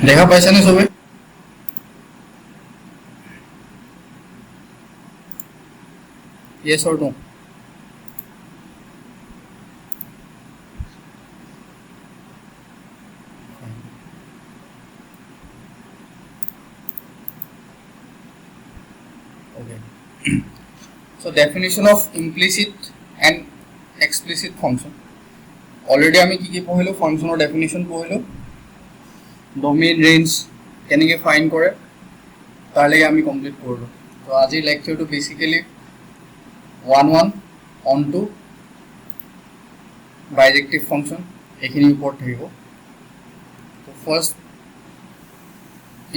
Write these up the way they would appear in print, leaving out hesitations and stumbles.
দেখা পাইছানে সবে yes or no okay so definition of implicit and explicit function already আমি কি কি পঢ়িলো ফাংশনৰ ডেফিনিশন পঢ়িলো ডোমেইন ৰেঞ্জ কেনেকৈ ফাইন্ড কৰে তাৰ লাগি আমি কমপ্লিট কৰিলো তো আজি লেকচাৰটো basically 1 on to bijective function এখিনি ওপৰত থাকিব তো first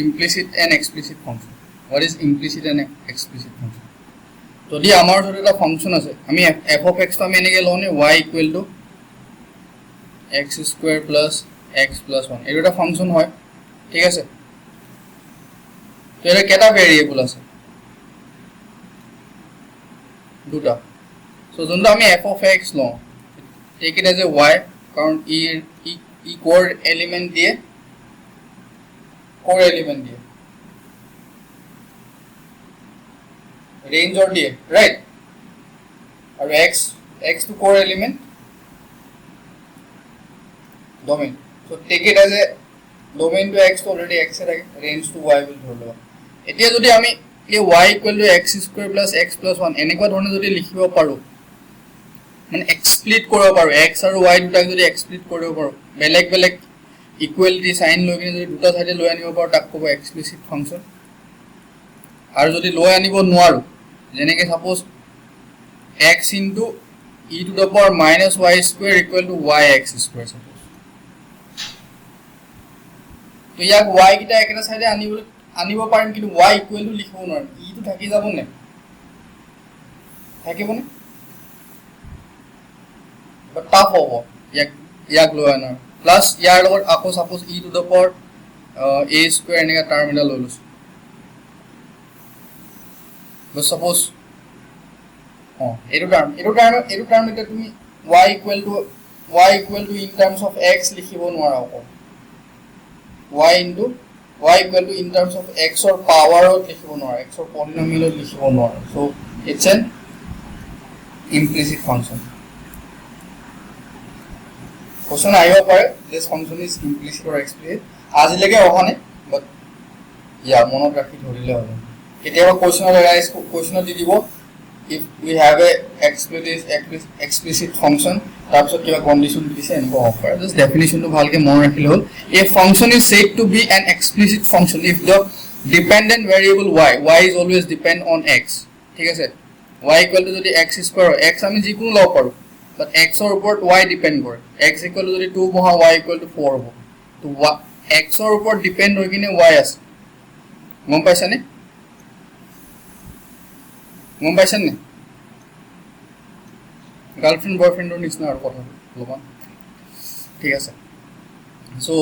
implicit and explicit function what is implicit and explicit function যদি আমাৰ যদি এটা ফাংশন আছে আমি f of x তো আমি এনেকৈ লওনে y equal to x square plus x plus 1 এটা ফাংশন হয় ঠিক আছে তো এর কেটা ভেরিয়েবল আছে দুটা সো যোনটো আমি f of x লও take it as a y কারণ ই কোর এলিমেন্ট দিয়ে range or দিয়ে right আর x to core element domain so take it as a domain to x to already x এর range to y will ধরলো এতিয়া যদি আমি এই y equal to x square plus x plus 1 এনেকুৱা ধৰণে যদি লিখিব পাৰো মানে এক্সপ্লিট কৰিব পাৰো x আৰু y দুটাক যদি এক্সপ্লিট কৰিব পাৰো বেলেগ ইকুয়ালিটি সাইন লৈ কিনে যদি দুটা সাইডে লৈ আনিব পাৰো তাক ক'ব এক্সপ্লিসিট ফাংশন আৰু যদি লৈ আনিব নোৱাৰো যেনেকৈ suppose x into e to the power minus y square equal to yx square suppose তো ইয়াক y কিটা একটা সাইডে আনিব পাৰিম কিন্তু y equal to লিখিব নোৱাৰিম e তো থাকি যাব নে থাকিব নে বাট টাফ হ'ব ইয়াক লৈ আনাৰ প্লাস ইয়াৰ লগত আকৌ suppose e to the power a square এনেকা টার্ম এটা লৈ লৈছো but suppose এটো টার্ম এটা তুমি y equal to in terms of x লিখিব নোৱাৰা আকৌ y equal to in terms of x or power লিখিব নোৱাৰা x or polynomial লিখিব নোৱাৰা so it's an implicit function question আহিব পাৰে this function is implicit or explicit আজিলৈকে অহনে but মনত ৰাখি ধৰিলে হ'ব কেতিয়াবা question দি দিব if we have a explicit function তাৰপিছত কিবা কন্ডিশন দিছে এনেকুৱা হ'ব পাৰে this definition টো ভালকে মনত ৰাখিলে হ'ল a function is said to be an explicit function if the dependent variable y is always depend on x ঠিক আছে y equal to যদি x square x আমি যিকোনো লও পাৰো but x or উপৰত y depend কৰে x equal to যদি 2 বহা y equal to 4 হ'ব তো x or উপৰত depend হৈ কিনে y আছে গম পাইছানে গাৰ্লফ্ৰেন্ড বয়ফ্ৰেন্ডৰ নিচিনা আৰু কথা লবা ঠিক আছে সো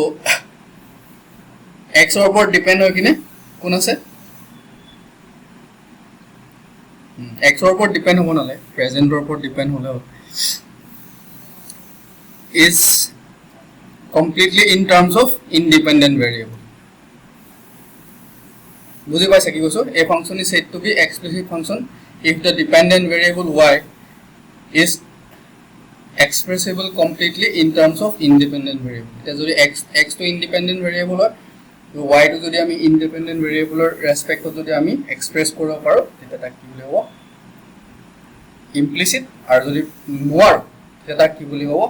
x ৰ ওপৰত ডিপেন্ড হৈ কিনে কোন আছে x ৰ ওপৰত ডিপেন্ড হ'ব নালে প্ৰেজেন্টৰ ওপৰত ডিপেন্ড হ'লে is completely in terms of independent variable বুঝি পাইছা কি কৈছো a function is said to be explicit function if the dependent variable y is expressible completely in terms of independent variable এটা যদি x to independent variable হয় তো y to যদি আমি independent variable ৰ ৰেসপেক্টত যদি আমি এক্সপ্ৰেস কৰিব পাৰো তেতিয়া তাক কি বুলি হ'ব implicit আৰু যদি নোৱাৰো তেতিয়া তাক কি বুলি হ'ব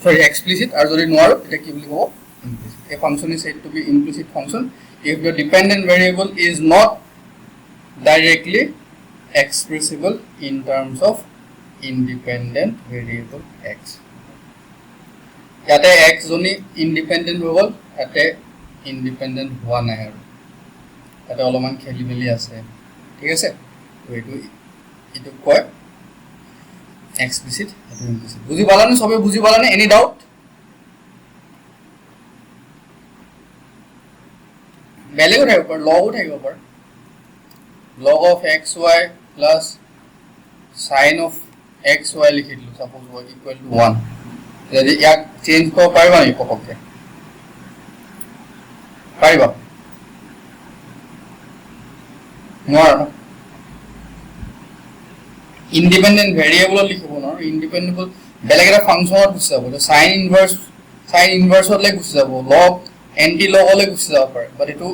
sorry explicit আৰু যদি নোৱাৰো তেতিয়া কি বুলি হ'ব implicit a function is said to be implicit function if the dependent variable is not directly expressible in terms of independent variable x ইয়াতে x জনি independent হৈ গল ইয়াতে independent হোৱা নাই আৰু ইয়াতে অলপমান খেলি মেলি আছে ঠিক আছে তো এইটো কয় explicit and implicit বুজি পালানে সবে বুজি পালানে এনি ডাউট বেলেগ উঠাইব পাৰ লগ উঠাইব পাৰ log of xy plus sin of xy লিখি দিলো suppose y equal to 1 যদি ইয়াক চেঞ্জ কৰিব পাৰিবা নি পককে পাৰিবা নোৱাৰা ইণ্ডিপেণ্ডেণ্ট ভেৰিয়েবল লিখিব নোৱাৰো ইণ্ডিপেণ্ডেবল বেলেগ এটা ফাংচনত গুচি যাব সাইন ইনভাৰ্সলৈ গুচি যাব লগ এন্টি লগলৈ গুচি যাব পাৰে বাট এইটো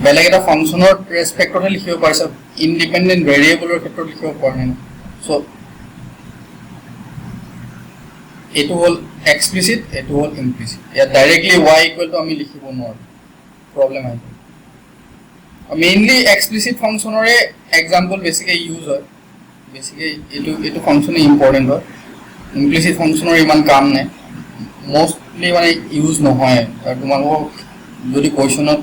বেলেগ এটা ফাংচনৰ ৰেসপেক্টতহে লিখিব পাৰিছা ইণ্ডিপেণ্ডেণ্ট ভেৰিয়েবলৰ ক্ষেত্ৰত লিখিব পৰা নাই সো এইটো হল এক্সপ্লিসিট এইটো হল ইমপ্লিসিট ইয়াত ডাইৰেক্টলি y ইকুৱেল টু আমি লিখিব নোৱাৰো প্ৰবলেম আহিব মেইনলি এক্সপ্লিসিট ফাংচনৰে এক্সাম্পল বেছিকে ইউজ হয় বেছিকে এইটো ফাংচনে ইম্পৰ্টেণ্ট হয় ইমপ্লিসিট ফাংচনৰ ইমান কাম নাই মোস্টলি মানে ইউজ নহয় আৰু তোমালোকক যদি কোৱেশ্যনত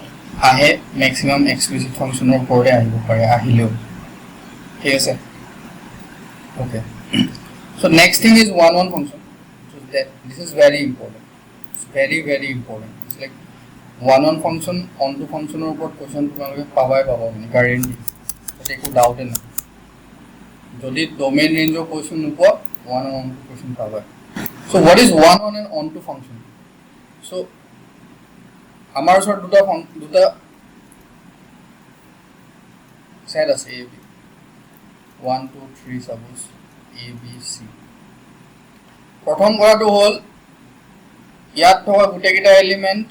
আহে ম্যাক্সিমাম এক্সপ্লিসিট ফাংচনৰ ওপৰতে আহিব পাৰে আহিলেও ঠিক আছে okay so next thing is one function so that this is very important it's very important it's like one function onto functioner ওপৰত কোৱেশ্যন তোমালোকে পাবাই মানে গ্যাৰান্টি তাতে একো ডাউট নাই যদি ডোমেইন ৰেঞ্জৰ কোৱেশ্যন নোপোৱা one on question পাবা so what is one on and onto function so আমাৰ ওচৰত দুটা সেট আছে a b 1 2 3 suppose a b c প্ৰথম কৰাটো হল ইয়াত থকা গোটেইকেইটা এলিমেন্ট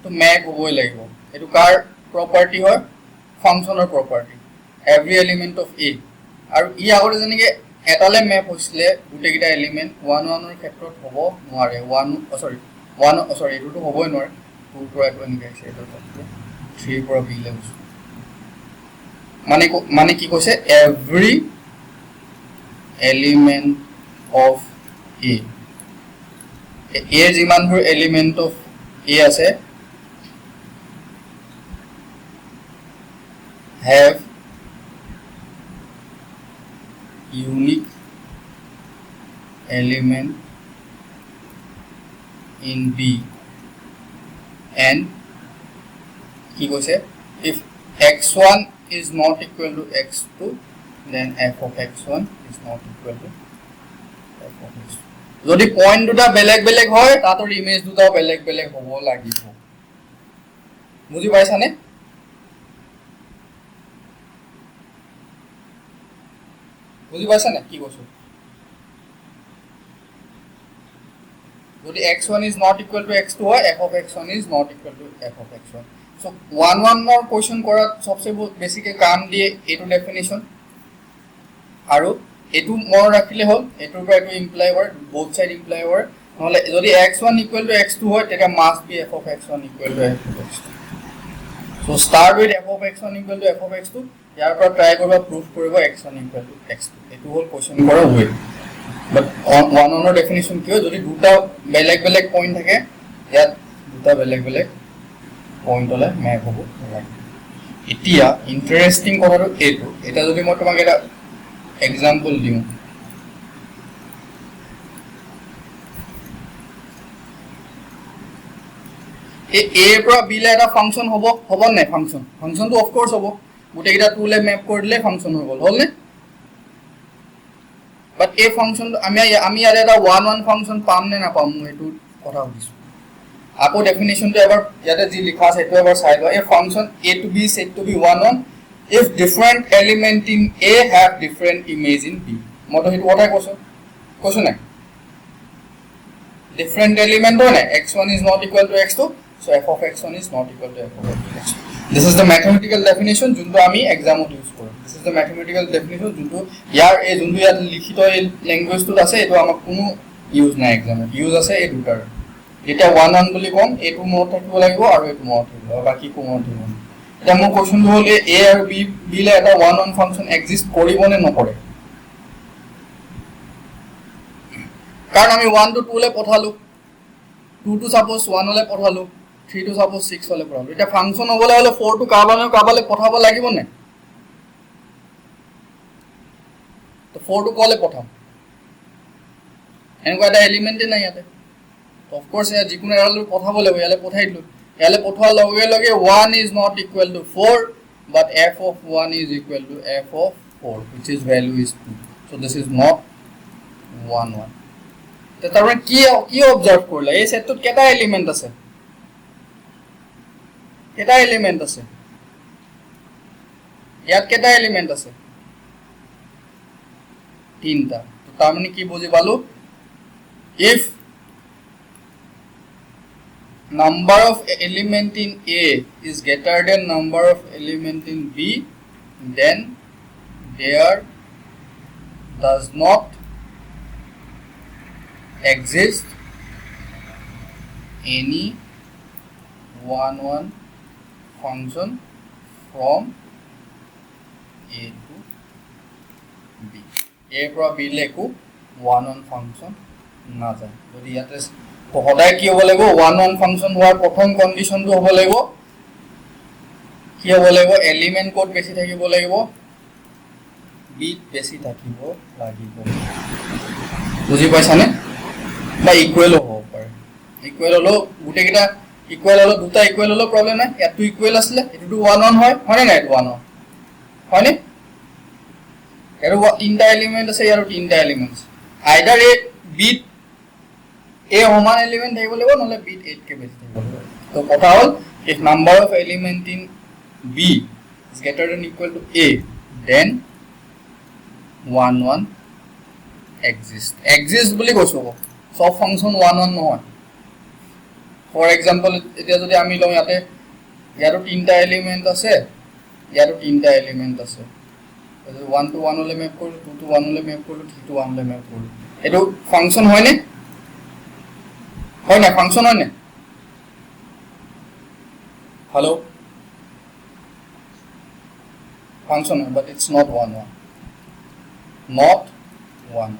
তো ম্যাপ হ'বই লাগিব এটো কাৰ প্ৰপাৰ্টি হয় ফাংচনৰ property every element of a আৰু ই আগতে যেনেকৈ এটালে ম্যাপ হৈছিলে গোটেইকেইটা এলিমেন্ট 1 1 ৰ ক্ষেত্ৰত হ'ব নোৱাৰে 1 সৰি এটোটো হ'বই নোৱাৰে 2 পৰা এটো এনেকৈ আছে এটো 3 পৰা b লে হৈছে মানে কি কৈছে এভৰি এলিমেন্ট অফ a এৰ যিমানবোৰ এলিমেন্ট অফ a আছে have unique element in b and কি কৈছে if x1 is not equal to x2 then f of x1 is not equal to f of x2 যদি point দুটা বেলেগ হয় তাতৰ image দুটাও বেলেগ হ'ব লাগিব বুজি পাইছানে বুজি পাইছা না কি কৈছো যদি x1 is not equal to x2 হয় f of x1 is not equal to f of x1 so 1 1 ৰ কোৱেশ্চন কৰা সবচে বেছিকে কাম দিয়ে এটো ডেফিনিশন আৰু এটো মন ৰাখিলে হল এটোৰ পৰা এটো ইমপ্লাই হয় both side ইমপ্লাই হয় নহলে যদি x1 equal to x2 হয় তেতিয়া must be f of x1 equal to f of x2 so start with f of x1 equal to f of x2 ইয়াৰ পৰা ট্ৰাই কৰিবা প্ৰুফ কৰিব x1 equal to x2 এটো হল question কৰা way বাট one অনৰ definition কি হয় যদি দুটা বেলেগ পইণ্ট থাকে ইয়াত দুটা বেলেগ পইণ্ট হলে ম্যাপ হ'ব এতিয়া ইন্টাৰেষ্টিং কথাটো এইটো এটা যদি মই তোমাক এটা এক্সাম্পল দিওঁ a পৰা b লে এটা ফাংচন হ'ব নাই ফাংচনটো অফ কোৰ্স হ'ব গোটেইটা 2 লে ম্যাপ কৰি দিলে ফাংচন হৈ গল হল নে বাট এই ফাংচন আমি ইয়াত এটা 1 1 ফাংচন পাম নে না পাম এটো কথা হইছো আকৌ ডেফিনিশনটো এবাৰ ইয়াতে যি লিখা আছে এটো এবাৰ চাই লোৱা এই function a to b said to be 1 1 if different element in a have different image in b মতো হেতু কথাই কৈছো না different element হয় না x1 is not equal to x2 so f of x1 is not equal to f of x2 this is the mathematical definition junto ami exam ot use koro this is the mathematical definition junto yar e junto yat likhito e language to ase eto amak kono use na exam use ase e dutar eta 1 1 boli kom etu mot থাকিব লাগিব আৰু etu mot থাকিব বাকি কো mot থাকিব এটা মোৰ question হলে a আৰু b লে এটা 1 1 ফাংচন এক্সিস্ট কৰিব নে নকৰে কাৰণ আমি 1 to 2 লে পঠালো 2 to suppose 1 লে পঠালো 3 to suppose 6 হলে পঠালো এটা ফাংচন হবলে হলে 4 to কাবালে পঠাব লাগিব নে তো 4 to কলে পঠাম এনেকুৱা এটা এলিমেন্টে নাই ইয়াতে তো অফ কোৰ্স এয়া যিকোনো এৰাল পঠাব লাগিব ইয়ালে পঠাই দিলো ইয়ালে পঠোৱাৰ লগে 1 is not equal to 4 but f of 1 is equal to f of 4 which is value is 2 so this is not 1 1 তো তারপরে কি অবজার্ভ করলে এই সেটত কেটা এলিমেন্ট আছে কেটা এলিমেন্ট আছে ইয়াত কেটা এলিমেন্ট আছে তিনটা তো তার মানে কি বুঝি পালো if number of element in A is greater than number of element in B, then there does not exist any 1-1 function from A to B. A from B লেকো 1-1 function না যায় যদি ইয়াতে তো সদায় কি হ'ব লাগিব 1-1 ফাংশন হোৱাৰ প্ৰথম কন্ডিশনটো হ'ব লাগিব কি হ'ব লাগিব এলিমেন্ট কোড বেছি থাকিব লাগিব বিট বেছি থাকিব লাগিব বুজি পাইছানে বা ইকুৱেল হ'ব পাৰে ইকুৱেল হলো গুটেকেটা ইকুৱেল হলো দুটা ইকুৱেল হলো প্ৰবলেম নাই এটো ইকুৱেল আসলে এটো 1-1 হয় হয় না 1-1 হয় নে এর তিনটা এলিমেন্ট আছে ইয়াৰ তিনটা elements either A beet A সমান এলিমেন্ট থাকিব লাগিব নহলে বিট 8 কে বেছি থাকিব লাগিব তো কথা হল if number of element in B is greater than equal to A then 1-1 exist বুলি কৈছো সব ফাংশন 1-1 নহয় ফৰ এক্সাম্পল এতিয়া যদি আমি লওঁ ইয়াতে ইয়াৰো তিনটা এলিমেন্ট আছে ইয়াৰো তিনটা এলিমেন্ট আছে 1 to 1 হলে ম্যাপ কৰো 2 to 1 হলে ম্যাপ কৰো 3 to 1 হলে ম্যাপ কৰো এটো ফাংশন হয় নে হয় না ফাংশন হয় না hello function but it's not 1-1 not 1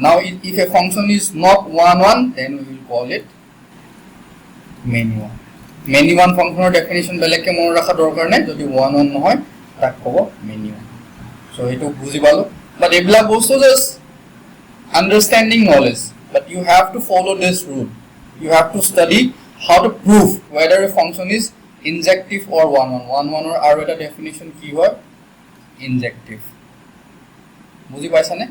now if a function is not 1-1 then we will call it many one function definition বেলেগ কে মন ৰাখা দৰকাৰ নাই যদি 1-1 নহয় তাক কব many one so এটো বুজি পালো but এবলা বস্তু just understanding knowledge but you have to follow this rule you have to study how to prove whether a function is injective or 1-1 or আৰু এটা definition কি হয় injective বুজি পাইছানে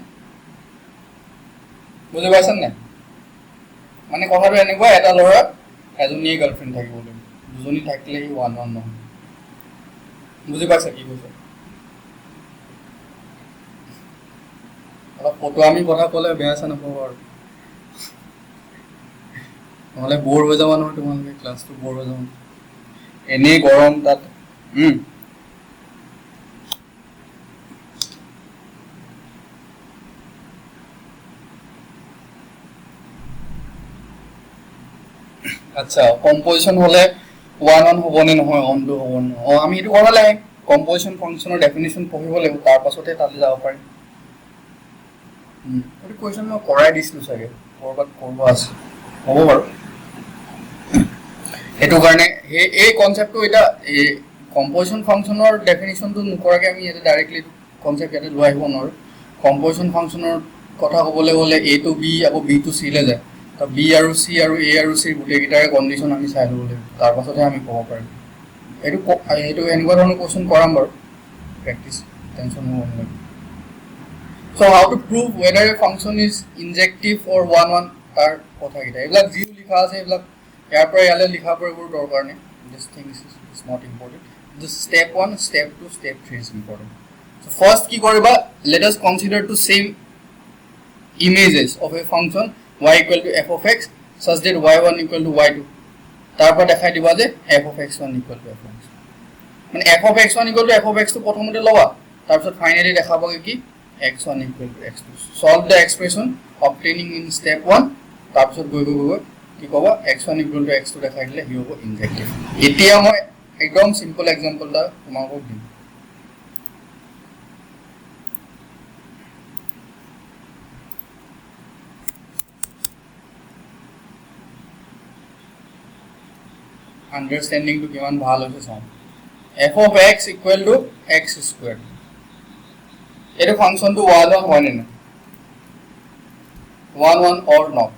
মানে কথাটো এনেকুৱা এটা লৰা এজনী গার্লফ্রেন্ড থাকিব লাগিব দুজনী থাকিলে 1-1 নহয় বুজি পাইছা কি কৈছে অলপ ফটো আমি কথা কলে বেয়া আছে নকব আৰু নহলে বোৰ হৈ যাব নহয় তোমালোকে ক্লাসটো বোৰ হৈ যাব এনে গৰম তাত আচ্ছা কম্পোজিশন হলে 1-1 হবনে নহয় অন টু হবন আমি এটো কৰা লাগে কম্পোজিশন ফাংশনৰ ডেফিনিশন পঢ়িব লাগিব তাৰ পাছতে তালে যাব পাৰি এটো কোৱেশ্চন মই কৰাই দিছিলো চাগে কৰবাত কৰিব আছে হ'ব বাৰু এটো কাৰণে এই কনসেপ্টটো এটা কম্পোজিশন ফাংশনৰ ডেফিনিশনটো নকৰাকে আমি এটা ডাইৰেক্টলি কনসেপ্ট এটা লৈ আহিব নোৱাৰো কম্পোজিশন ফাংশনৰ কথা ক'বলৈ গলে a to b আকৌ b to c লে যায় তো b আৰু c আৰু a আৰু c গুটেকিটাৰ কন্ডিশন আমি চাই লব লাগিব তাৰ পাছতে আমি ক'ব পাৰিম এটো এনেকুৱা ধৰণৰ কোৱেশ্চন কৰাম বাৰু প্ৰেক্টিস টেনশন নহয় so how to prove whether a function is injective or 1-1 তাৰ কথা কিটা এবিলাক জিও লিখা আছে এবিলাক ইয়াৰ পৰা ইয়ালে লিখা পৰিবোৰ দৰকাৰ নাই this thing is not important this step 1 step 2 step 3 is important so first কি কৰিবা let us consider two same images of a function y equal to f of x such that y1 equal to y2 তাৰপৰা দেখাই দিবা যে f of x1 equal to f of x মানে f of x1 equal to f of x টো প্ৰথমতে লবা তাৰপিছত finally দেখাবগে কি x1 equal to x2 solve the expression obtaining in step 1 তাৰপিছত গৈ কি কবা x1 equal to x2 দেখাই দিলে হি হ'ব ইনজেক্টিভ এতিয়া মই একদম সিম্পল এক্সাম্পল এটা তোমাক দিম understanding to কিমান ভাল হৈছে চাও f of x equal to x squared এটো ফাংশন to 1-1 হয় না 1-1 or not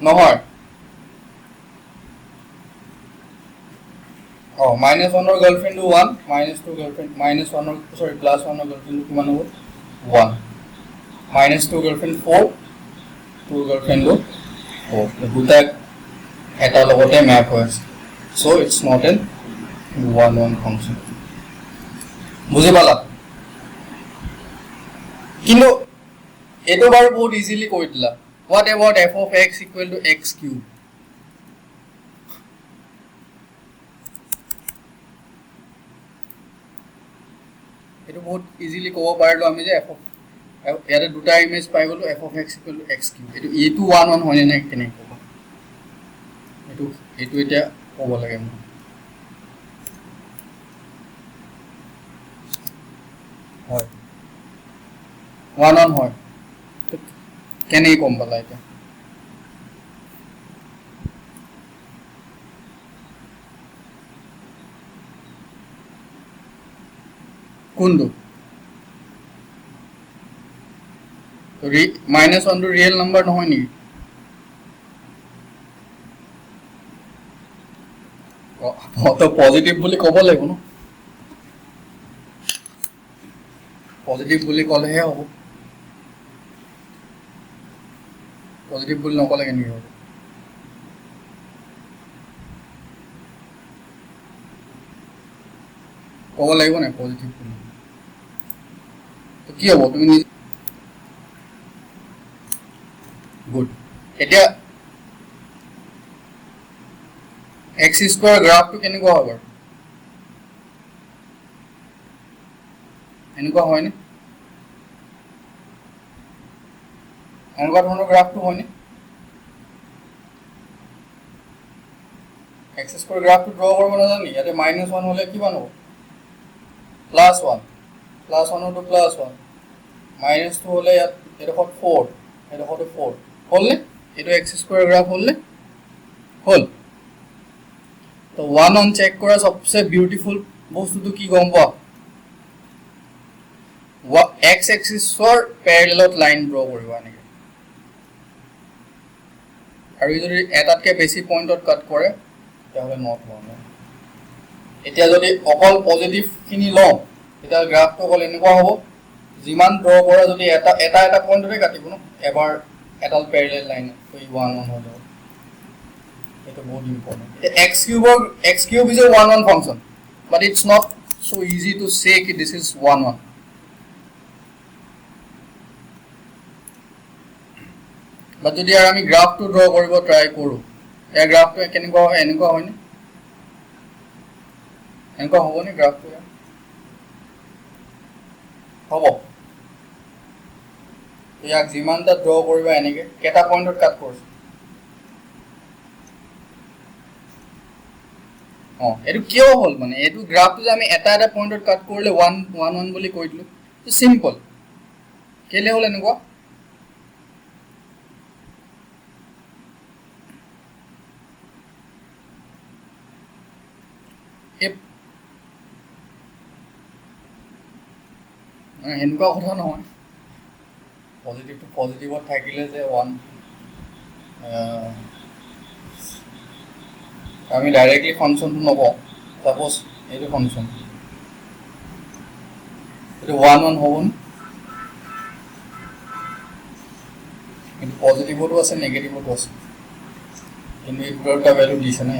নহয় -1 or girlfriend to 1 -2 girlfriend -1 or sorry +1 or girlfriend to কিমান হ'ব 1 -2 girlfriend 4 2 girlfriend to দুটা এটা লগতে ম্যাপ হৈ আছে so it's not an one one function বুজি পালা কিন্তু এটো বাৰু বহুত ইজিলি কৈ দিলা what about f of x equal to x cube এটো বহুত ইজিলি ক'ব পাৰিলো আমি যে f of ইয়াতে দুটা ইমেজ পাই গলো f of x equal to x cube এটো এটো 1 1 হয় নে কেনে ক'ব এটো এতিয়া ক'ব লাগে হয় 1 1 হয় কেনে কম পালা এটা কোনটো -1 টো ৰিয়েল নাম্বাৰ নহয় নি তো পজিটিভ বুলি ক'ব লাগিব ন পজিটিভ বুলি ক'লেহে হ'ব পজিটিভ বুলি নকলে কেনেকৈ হ'ব ক'ব লাগিব নাই পজিটিভ বুলি তো কি হ'ব তুমি গুড এতিয়া x স্কয়াৰ গ্ৰাফটো কেনেকুৱা হ'ব এনেকুৱা হয় নে এনেকুৱা ধৰণৰ গ্ৰাফটো হয় নে x স্কয়াৰ গ্ৰাফটো ড্ৰ কৰিব নাজানি ইয়াতে -1 হলে কিমান হ'ব +1 +1 to +1 -2 হলে ইয়াত এডোখৰ 4 এডোখৰ 4 হলনে এটো x স্কয়াৰ গ্ৰাফ হলনে হল তো 1 অন চেক কৰা সবচে বিউটিফুল বস্তুটো কি গম পাও x এক্সিসৰ প্যাৰালেলত লাইন ড্ৰ কৰিব আনে আৰু যদি এটাতকে বেছি পইণ্টত কাট কৰে তাহলে নট হ'ব এতিয়া যদি অকল পজিটিভ খিনি লওঁ এটা গ্ৰাফটো অকল এনেকুৱা হ'ব যিমান ড্ৰ কৰা যদি এটা পইণ্টতে কাটিব ন এবাৰ এটাল প্যাৰালেল লাইন তো 1 1 হৈ যাব এটা বহুত important x cube is a 1 1 function but it's not so easy to say that this is 1 1 but যদি আর আমি গ্রাফটো ড্র কৰিব ট্ৰাই কৰো এই গ্ৰাফটো কেনেকুৱা হয় এনেকুৱা হয় নে এনেকুৱা হ'ব নে গ্ৰাফটো হ'ব ইয়াক যিমানটা ড্ৰ কৰিবা এনেকে কেটা পইণ্টত কাট কৰিছে এটো কিয় হল মানে এটো গ্ৰাফটো যে আমি এটা পইণ্টত কাট কৰিলে 1 1 1 বুলি কৈ দিলো তো সিম্পল কেলে হল এনেকুৱা এনেকুৱা কথা নহয় পজিটিভ টু পজিটিভত থাকিলে যে 1 আমি ডাইরেক্টলি ফাংশনটো নব সাপোজ এইটো ফাংশন এটা 1 1 হ'ব কিন্তু পজিটিভটো আছে নেগেটিভটো আছে কিন্তু এই দুটা ভ্যালু দিছে না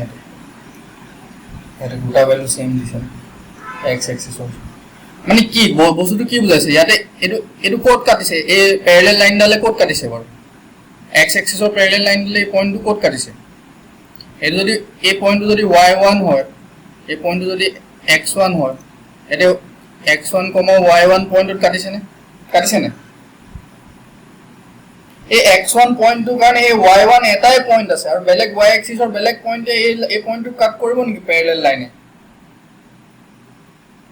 এটা দুটা ভ্যালু সেম দিছে x এক্সিসৰ মানে কি বস্তুটো কি বুজাইছে ইয়াতে এটো কোড কাটিছে এই প্যারালাল লাইন ডালে কোড কাটিছে বাৰু x এক্সিসৰ প্যারালাল লাইন ডালে এই পয়েন্টটো কোড কাটিছে এটো যদি এই পয়েন্টটো যদি y1 হয় এই পয়েন্টটো যদি x1 হয় এটো x1, y1 পয়েন্টত কাটিছে নে এই x1 পয়েন্টটো কাৰণে এই y1 এটাই পয়েন্ট আছে আৰু বেলেগ y এক্সিসৰ বেলেগ পয়েন্টে এই পয়েন্টটো কাট কৰিব নেকি প্যাৰালাল লাইনে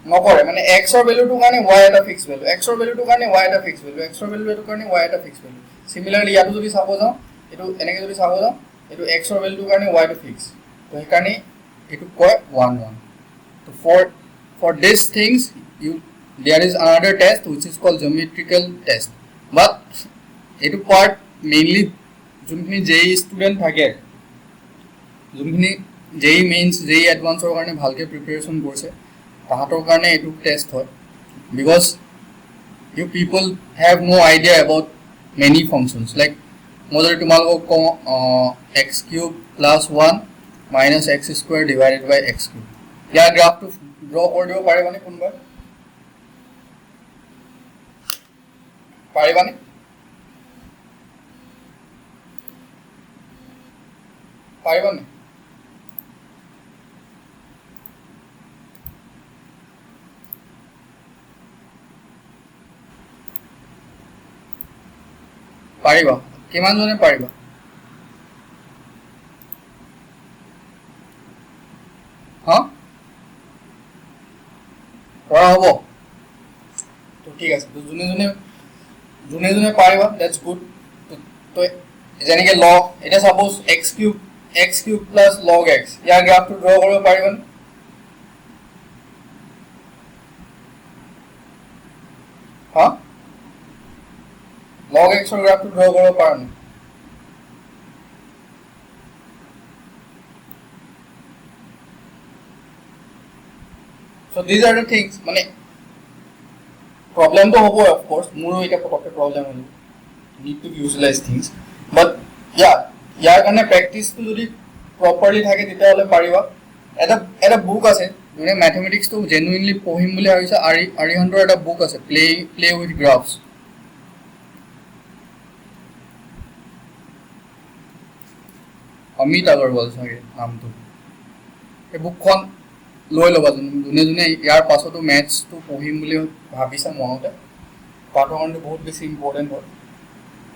নকৰে মানে x ৰ ভ্যালুটো কাৰণে y এটা ফিক্স ভ্যালু x ৰ ভ্যালুটো কাৰণে y এটা ফিক্স ভ্যালু x ৰ ভ্যালুটো কাৰণে y এটা ফিক্স ভ্যালু সিমিলারলি ইয়াটো যদি চাব যাও এটো এনেকে যদি চাব যাও এটো x ৰ ভ্যালুটো কাৰণে y টো ফিক্স তো এই কাৰণে এটো কয় 1 1 তো for these things there is another test which is called geometrical test but এটো পার্ট মেইনলি যোনখিনি JEE স্টুডেন্ট থাকে যোনখিনি JEE মেইনস JEE এডভান্সৰ কাৰণে ভালকে প্ৰিপাৰেচন কৰিছে তাহাতৰ কাৰণে এটো টেস্ট হয় because you people have no idea about many functions like মই যদি তোমালোকক কওঁ x cube plus 1 minus x square divided by x cube, ইয়াৰ গ্ৰাফটো ড্ৰ কৰি দিব পাৰিবানে কোনোবাই? পাৰিবানে? পাৰিবানে? পাৰিবা? কিমানজনে পাৰিবা? হা পৰা হ'ব? তো ঠিক আছে, তো যোনে যোনে পাৰিবা দ্যাটছ গুড। তো যেনেকৈ লগ, এতিয়া ছাপ'জ এক্স কিউব প্লাছ লগ এক্স, ইয়াৰ গ্ৰাফটো ড্ৰ কৰিব পাৰিবানে? হা log x or graph to draw কৰিব পাৰা নাই? So these are the things, মানে problem to হ'ব of course, মোৰো এটা পটককে problem হ'ল, need to visualize things, but yeah, ইয়াৰ কাৰণে প্ৰেক্টিছটো যদি প্ৰপাৰলি থাকে তেতিয়াহ'লে পাৰিবা। এটা বুক আছে, যোনে মেথমেটিক্সটো জেনুইনলি পঢ়িম বুলি ভাবিছে, আৰিহান্তৰ এটা বুক আছে, প্লে উইথ গ্ৰাফছ। অমিত আগৰৱাল চাগে নামটো। এই বুকখন লৈ ল'বা, যোনে ইয়াৰ পাছতো মেথছটো পঢ়িম বুলি ভাবিছা মনতে, তাতো কাৰণেতো বহুত বেছি ইম্পৰ্টেণ্ট হয়।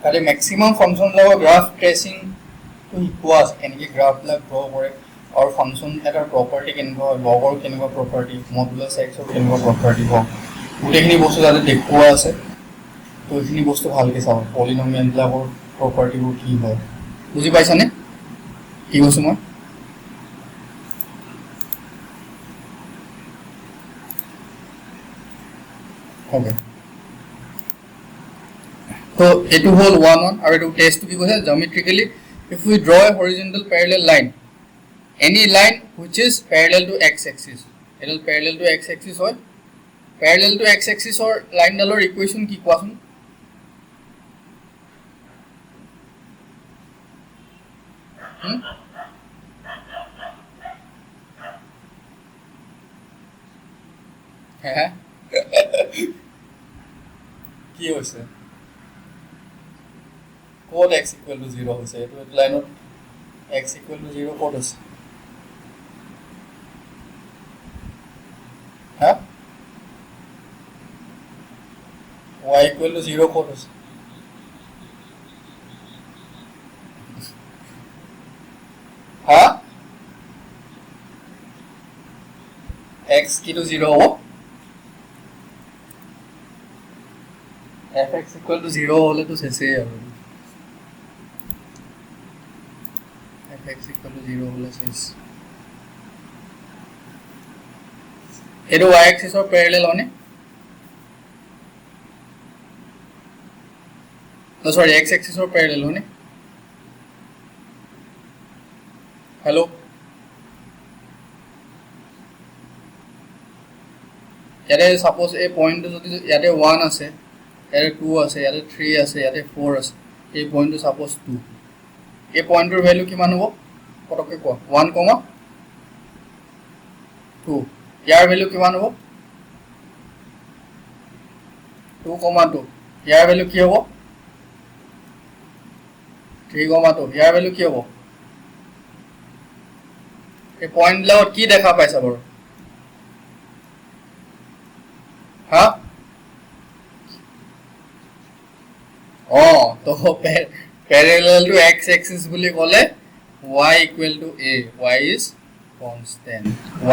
খালি মেক্সিমাম ফাংচনবিলাকৰ গ্ৰাফ ট্ৰেচিংটো শিকোৱা আছে, কেনেকৈ গ্ৰাফবিলাক ড্ৰ কৰে আৰু ফাংচন এটাৰ প্ৰপাৰ্টি কেনেকুৱা হয়, লগৰ কেনেকুৱা প্ৰপাৰ্টি, মডুলাছ এক্সৰ কেনেকুৱা প্ৰপাৰ্টি হওক, গোটেইখিনি বস্তু যাতে দেখুওৱা আছে। তো এইখিনি বস্তু ভালকৈ চাব, পলিনমিয়েলবিলাকৰ প্ৰপাৰ্টিবোৰ কি হয়, বুজি পাইছানে কি কৈছোঁ মই? অ'কে, তো এইটো হ'ল 1 আৰু এইটো টেষ্টটো কি কৈছে, geometrically if we draw a horizontal parallel line, any line which is parallel to x axis, এইডাল পেৰেলেল টু এক্স এক্সিছ হয়। পেৰেলেল টু এক্স এক্সিছৰ লাইনডালৰ ইকুৱেশ্যন কি কোৱাচোন? কি হৈছে? ক'ত x ইকুৱেল টু 0 হৈছে? এইটো লাইনত x ইকুৱেল টু 0 ক'ত হৈছে? হা y ইকুৱেল টু 0 ক'ত হৈছে? হা x কিটো 0 হ'ব? fx ইকুৱেল টু 0 হ'লেতো চেছেই আৰু, fx ইকুৱেল টু 0 হ'লে চেছ। এইটো y এক্সিছৰ পেৰেলেল হয়নে? সৰি x এক্সিছৰ পেৰেলেল হয়নে? হেল্ল', ইয়াতে ছাপ'জ এই পইণ্টটো যদি ইয়াতে 1 আছে, ইয়াতে 2 আছে, ইয়াতে 3 আছে, ইয়াতে 4 আছে, এই পইণ্টটো ছাপ'জ 2, এই পইণ্টটোৰ ভেলু কিমান হ'ব পটককৈ কোৱা? 1,2, ইয়াৰ ভেলু কিমান হ'ব? 2,2, ইয়াৰ ভেলু কি হ'ব? 3,2, ইয়াৰ ভেলু কি হ'ব? এই পইণ্টবিলাকত কি দেখা পাইছা বাৰু? হা তো পেৰেলেল টু এক্স এক্সিছ বুলি ক'লে y equal two a, y is constant.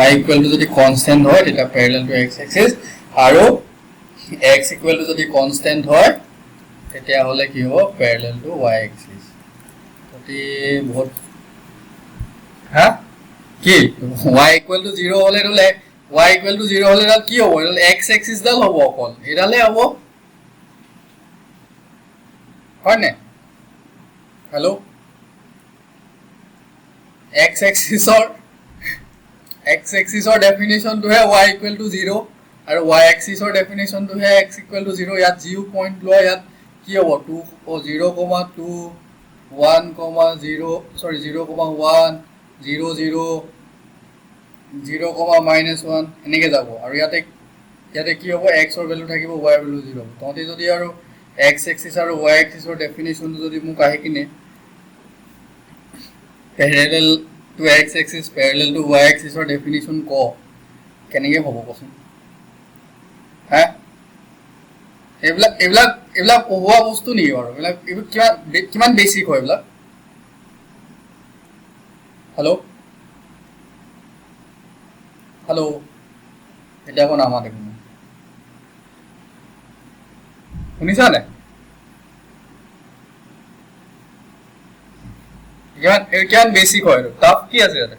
y equal two যদি কনষ্টেণ্ট হয় তেতিয়া পেৰেলেল টু এক্স এক্সিছ, আৰু x ইকুৱেল টু যদি কনষ্টেণ্ট হয় তেতিয়াহ'লে কি হ'ব? Parallel two y axis. গতি বহুত হা কি y ইকুৱেল টু 0 হ'লে y ইকুৱেল টু 0 হ'লে এডাল কি হ'ব? এডাল এক্স এক্সিছডাল হ'ব, অকল এইডালহে হ'ব, হয়নে? হেল্ল', এক্স এক্সিছৰ ডেফিনেশ্যনটোহে y ইকুৱেল টু 0 আৰু y এক্সিছৰ ডেফিনেশ্যনটোহে x ইকুৱেল টু 0। ইয়াত যিও পইণ্ট লোৱা, ইয়াত কি হ'ব? 0,2 1,0 sorry 0,1 0 0 0, -1 এনেকৈ যাব আৰু ইয়াতে কি হ'ব x ৰ ভ্যালু থাকিব y ৰ ভ্যালু 0 হ'ব তহঁতি যদি আৰু x এক্সিস আৰু y এক্সিসৰ ডেফিনিশনটো যদি মোক আহি কিনে parallel to x axis parallel to y axis or definition ko কেনেকৈ হ'ব কোন হা এবিলাক পঢ়োৱা বস্তু নেকি বাৰু এবিলাক কিমান বেসিক হয় এবিলাক হেল্ল এটা কোন আমাতে শুনিছা নে কিমান বেসিক হয় টাফ কি আছে ইয়াতে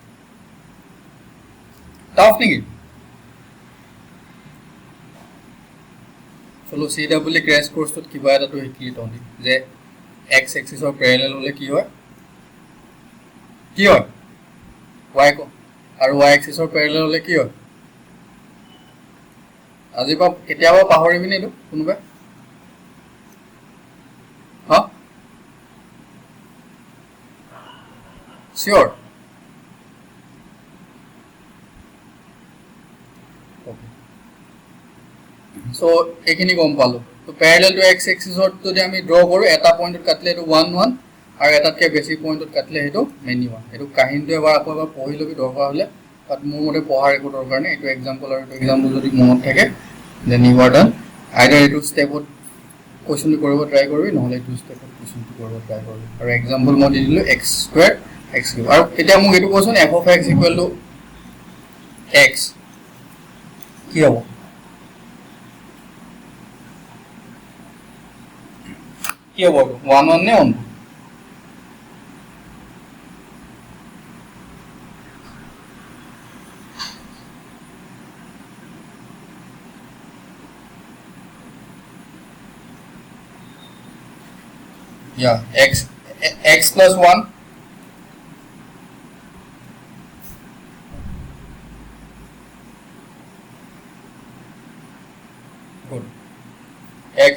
টাফ নেকি চলো CW ক্র্যাশ কোর্সত কিবা এটা তো শিকিলি তহঁতি যে x এক্সিসৰ প্যাৰালাল হলে কি হয় y কো আৰু y এক্সিসৰ প্যাৰালাল হলে কি হয় আজি পা কেতিয়াবা পাহৰিবি নে এইটো কোনোবা হা Sure. Okay. So, এখিনি গম পালো তো প্যারালাল টু x এক্সিস হত যদি আমি ড্র কৰো এটা পয়েন্টত কাটলে এটো 1 1 আৰু এটাতকে বেছি পয়েন্টত কাটলে হেটো মেনি 1 এটো কাহিনীটো এবাৰ আকৌ এবাৰ পঢ়ি লবি দৰকাৰ হলে বাট মোৰ মতে পঢ়াৰ একো দৰকাৰ নাই এটো এক্সাম্পল আৰু এটো এক্সাম্পল যদি মনত থাকে দেন ইউ আৰ ডান আইদাৰ এটো স্টেপত কোশ্চেন কৰিব ট্ৰাই কৰিবি নহলে এটো স্টেপত কোশ্চেন কৰিব ট্ৰাই কৰিবি আৰু এক্সাম্পল মই দি দিলো x² x cube আৰু এতিয়া মোক এটো question f of x equal to x কি হ'ব কি হ'ব 1 1 নে 1 yeah x plus 1 good x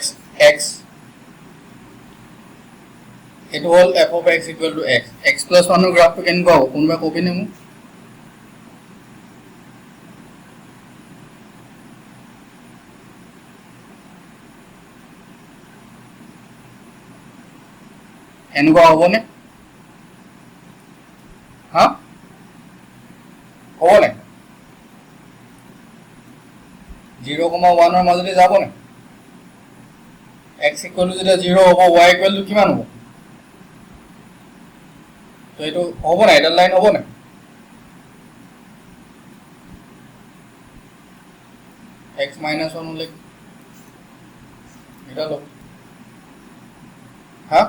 it will f of x equal to x plus 1 graph তো কেন পাবো কোনবা কপি নে মু এনেকুৱা হ'ব নে হা হ'ব নে 0,1 ৰ মাজতে যাব নে x equal to 0 হ'ব y equal to কিমান হ'ব তো এটো হ'ব না এটা লাইন হ'ব না x - 1 হলে এটা লব হা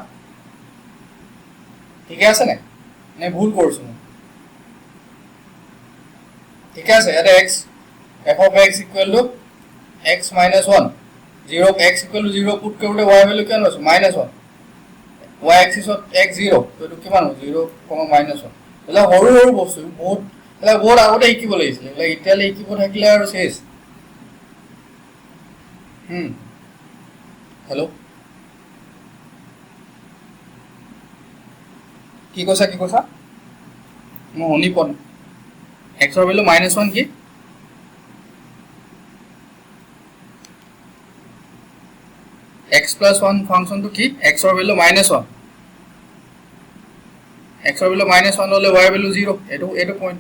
ঠিক আছে না নে ভুল করছো ঠিক আছে এটা x f of x equal to x minus 1 0 x equal to 0 put করলে y ভ্যালু কেন আছে -1 y axis of x 0 তো এটো কিমান 0, -1 এলা হৰু হৰু বস্তু বহুত এলা বহুত আগতে শিকিব লাগিছিল এলা ইটালি শিকিব থাকিলে আৰু শেষ হেল্ল কি কৈছা মই শুনি পন x ৰ ভ্যালু -1 কি x plus 1 ফাংশন তো কি x ৰ ভ্যালু -1 x ৰ ভ্যালু -1 হলে y ভ্যালু 0 এটো পয়েন্ট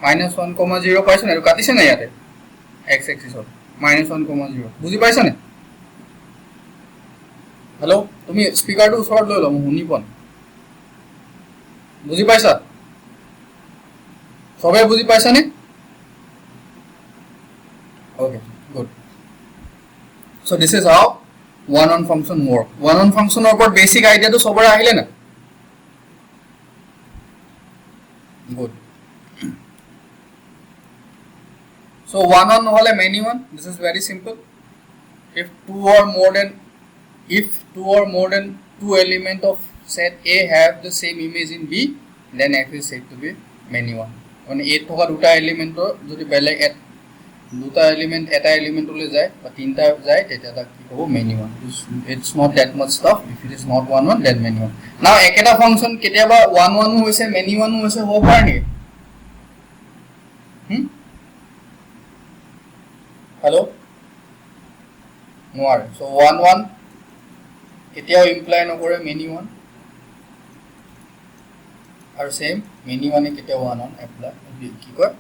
-1, 0 পাইছ না এটো কাটিছে না ইয়াতে x এক্সিসত -1, 0 বুজি পাইছ না হেল্ল তুমি স্পিকারটো ওচৰত লৈ ল মই শুনি পন বুজি পাইছা সবে বুজি পাইছা নে okay good so this is how one on function work one on function or basic idea to sobara ahile na good so one on hole many one this is very simple if two or more than two element of set A have the same image in B then F is said to be many one when A thoka duta element jodi beleg দুটা element এটা এলিমেন্টলৈ যায় বা তিনটা যায় তেতিয়া তাক কি ক'ব many one it's not that mass staff if it is not one one then many one নাও একেটা ফাংচন কেতিয়াবা ওৱান ওৱানো হৈছে মেনি ওৱানো হৈছে হ'ব পাৰে নেকি হেল্ল' নোৱাৰে চ' ওৱান ওৱান কেতিয়াও ইমপ্লাই নকৰে মেনি ওৱান আৰু সেম মেনি ওৱানে কেতিয়াও ওৱান ওৱান এপ্লাই কি কয়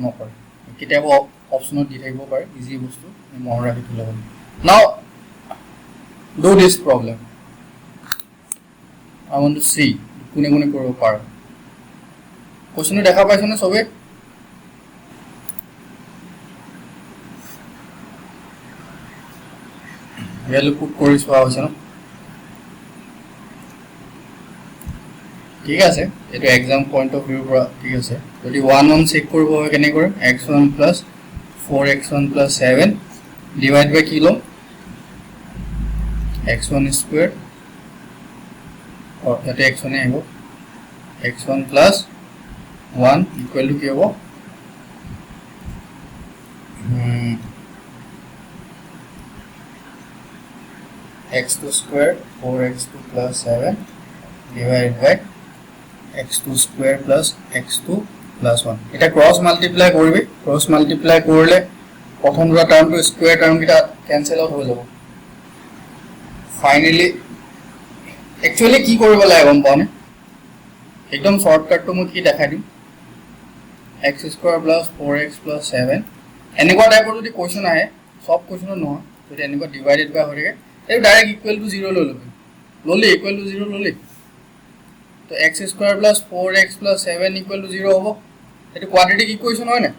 নকৰে কেতিয়াবা অপশ্যনত দি থাকিব পাৰে ইজি বস্তু মনত ৰাখি থ'লে হ'ল নাও do this problem I want to see কোনে কোনে কৰিব পাৰে কোৱেশ্চনটো দেখা পাইছনে সবে ভ্যালু পুট কৰি চোৱা হৈছে ন ঠিক আছে এটো এক্সাম পইণ্ট অফ ভিউ পৰা ঠিক আছে যদি 1 1 চেক কৰিব হয় কেনে কৰিম x1 4x1 7 ডিভাইড বাই কি লম x1 square और याते x1 है वो x1 plus 1 equal to क्या वो x2 square 4x2 plus 7 divided by x2 square plus x2 plus 1 এটা क्रॉस मल्टीप्लाई কৰিবি क्रॉस मल्टीप्लाई কৰিলে প্ৰথম দুটা টাৰ্মটো স্কয়াৰ টাৰ্ম কিটা ক্যান্সেল আউট হৈ যাব ফাইনালি एक्चुअली কি কৰিব লাগে গম পাওনে একদম শর্টকাট তো মই কি দেখাই দিম x square plus 4x plus 7 এনেকুৱা টাইপৰ যদি কোৱেশ্চন আহে সব কোৱেশ্চন নহয় যদি এনেকুৱা ডিভাইডেড বাই হৰে এই ডাইৰেক্ট ইকুৱেল টু 0 লৈ লবি ললি ইকুৱেল টু 0 ললি তো x square plus 4x plus 7 equal to 0 হ'ব এটো কোয়াড্ৰেটিক ইকুৱেশ্চন হয় না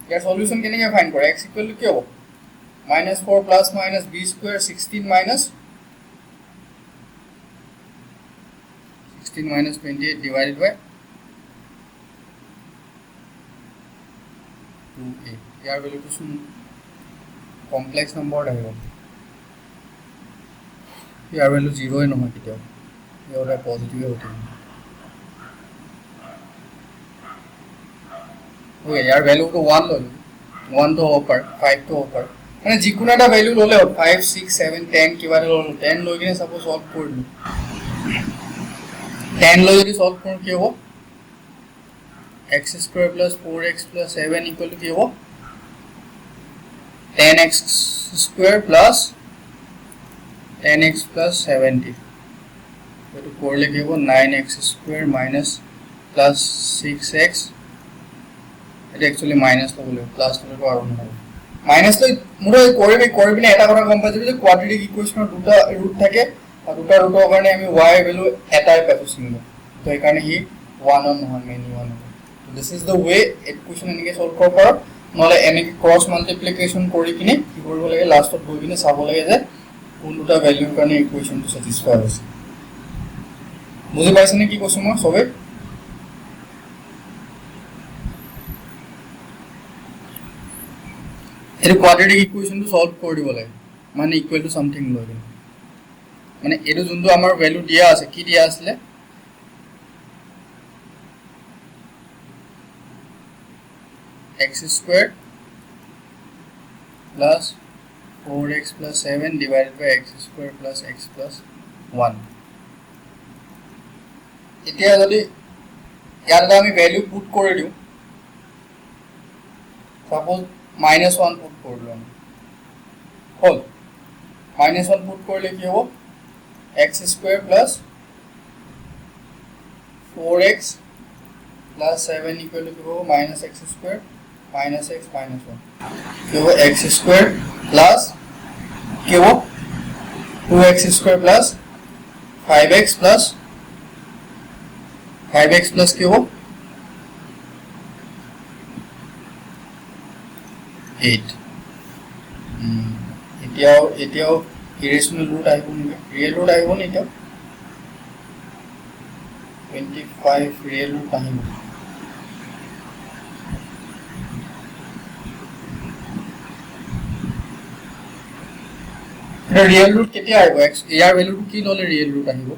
ইয়াৰ সলিউশন কেনেকৈ ফাইন্ড কৰে x equal to কি হ'ব -4 plus minus b square 16 minus 16 minus 28 divided by 2a यार वैल्यू तो सुन कॉम्प्लेक्स नंबर आएगा यार वैल्यू 0 ही নহয় কিটা ইয়াৰ পজিটিভ होती है ओके यार वैल्यू तो 1 लो 1 तो ऊपर 5 तो ऊपर মানে যিকোনো এটা ভ্যালু ললে 5 6 7 10 কিবা ললে 10 লৈ কিনে সাপোজ সলভ কৰিলো 10 লৈ যদি সলভ কৰো কি হ'ব x square plus 4x plus 7 equal to কি হ'ব 10x square plus 10x plus 70 এটো করলে কি হ'ব 9x square minus plus 6x এটা एक्चुअली মাইনাস লবলে প্লাস লবলে আৰু নহয় মাইনাস লৈ মুৰে কৰিবিনে এটা কথা গম পাইছো যে কোয়াড্ৰেটিক ইকুৱেচনৰ দুটা ৰুট থাকে আৰু দুটা ৰুটৰ কাৰণে আমি y ভ্যালু এটাই পাইছো সিঙ্গল তো এই কাৰণে হি 1 অন নহয় মেনি 1 তো দিস ইজ দ্য ওয়ে ইকুৱেচন এনেকে সলভ কৰিব পাৰ নহলে এনেকে ক্ৰস মাল্টিপ্লিকেশন কৰি কিনে কি কৰিব লাগে লাষ্টত গৈ কিনে চাব লাগে যে কোন দুটা ভ্যালুৰ কাৰণে ইকুৱেচনটো স্যাটিসফাই হৈছে বুজি পাইছনে কি কৈছো মই সবে এৰ কোয়াড্ৰেটিক ইকুয়েশন তো সলভ কৰি দিব লাগে মানে ইকুয়াল টু সামথিং লৈ গ'ল মানে এটো যোনটো আমাৰ ভ্যালু দিয়া আছে কি দিয়া আছিল x squared plus 4x plus 7 divided by x squared plus x plus 1 এতিয়া যদি ইয়াৰ আমি ভ্যালু পুট কৰি দিও সাপোজ -1 পুট করলো হল -1 পুট করলে কি হবে x square plus 4x plus 7 equal to কি হবে -x square minus x minus 1 কি হবে x square plus কি হবে 2x square plus 5x plus কি হবে 8 এতিয়াও ইৰেশনাল ৰুট আহিব নেকি ৰিয়েল ৰুট আহিব নি এতিয়া 25 ৰিয়েল ৰুট আহিব ৰিয়েল ৰুট কেতিয়া আহিব x ইয়াৰ ভ্যালুটো কি ললে ৰিয়েল ৰুট আহিব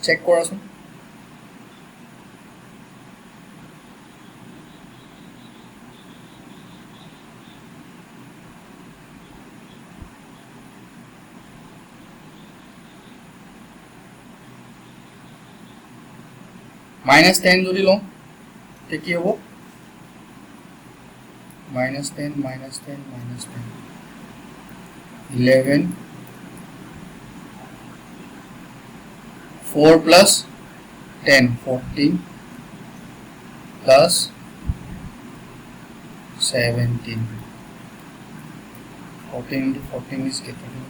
চেক কৰাছোন -10 যদি লওঁ তে কি হ'ব -10 -10 -10 11 4 plus 10 14 plus 17 14 into 14 is getting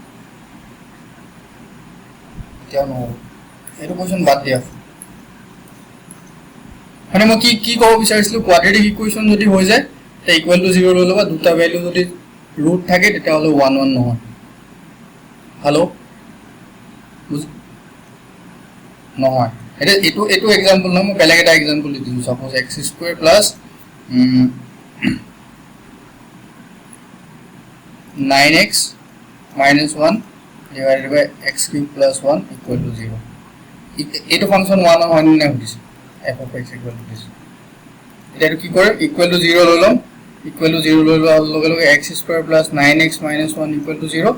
क्या no এইটো কোৱেশ্চন বাদ দিয়া মানে মই কি ক'ব বিচাৰিছিলো কোৱাড্ৰেটিক ইকুৱেশ্যন যদি হৈ যায় তে ইকুৱেল টু 0 লৈ লবা দুটা ভ্যালু যদি ৰুট থাকে তেতিয়া হলে 1 1 নহয় হেল্ল' নহয় এটো এক্সাম্পল নহয় মই বেলেগ এটা এক্সাম্পল দিছো suppose x² plus 9x minus 1 divided by x³ plus 1 equal to 0 এটো ফাংশন 1 হয় না হইছে f of x equal to this এটা কি করে equal to 0 লইলাম equal to 0 লইলাম লগে লগে x² plus 9x minus 1 equal to 0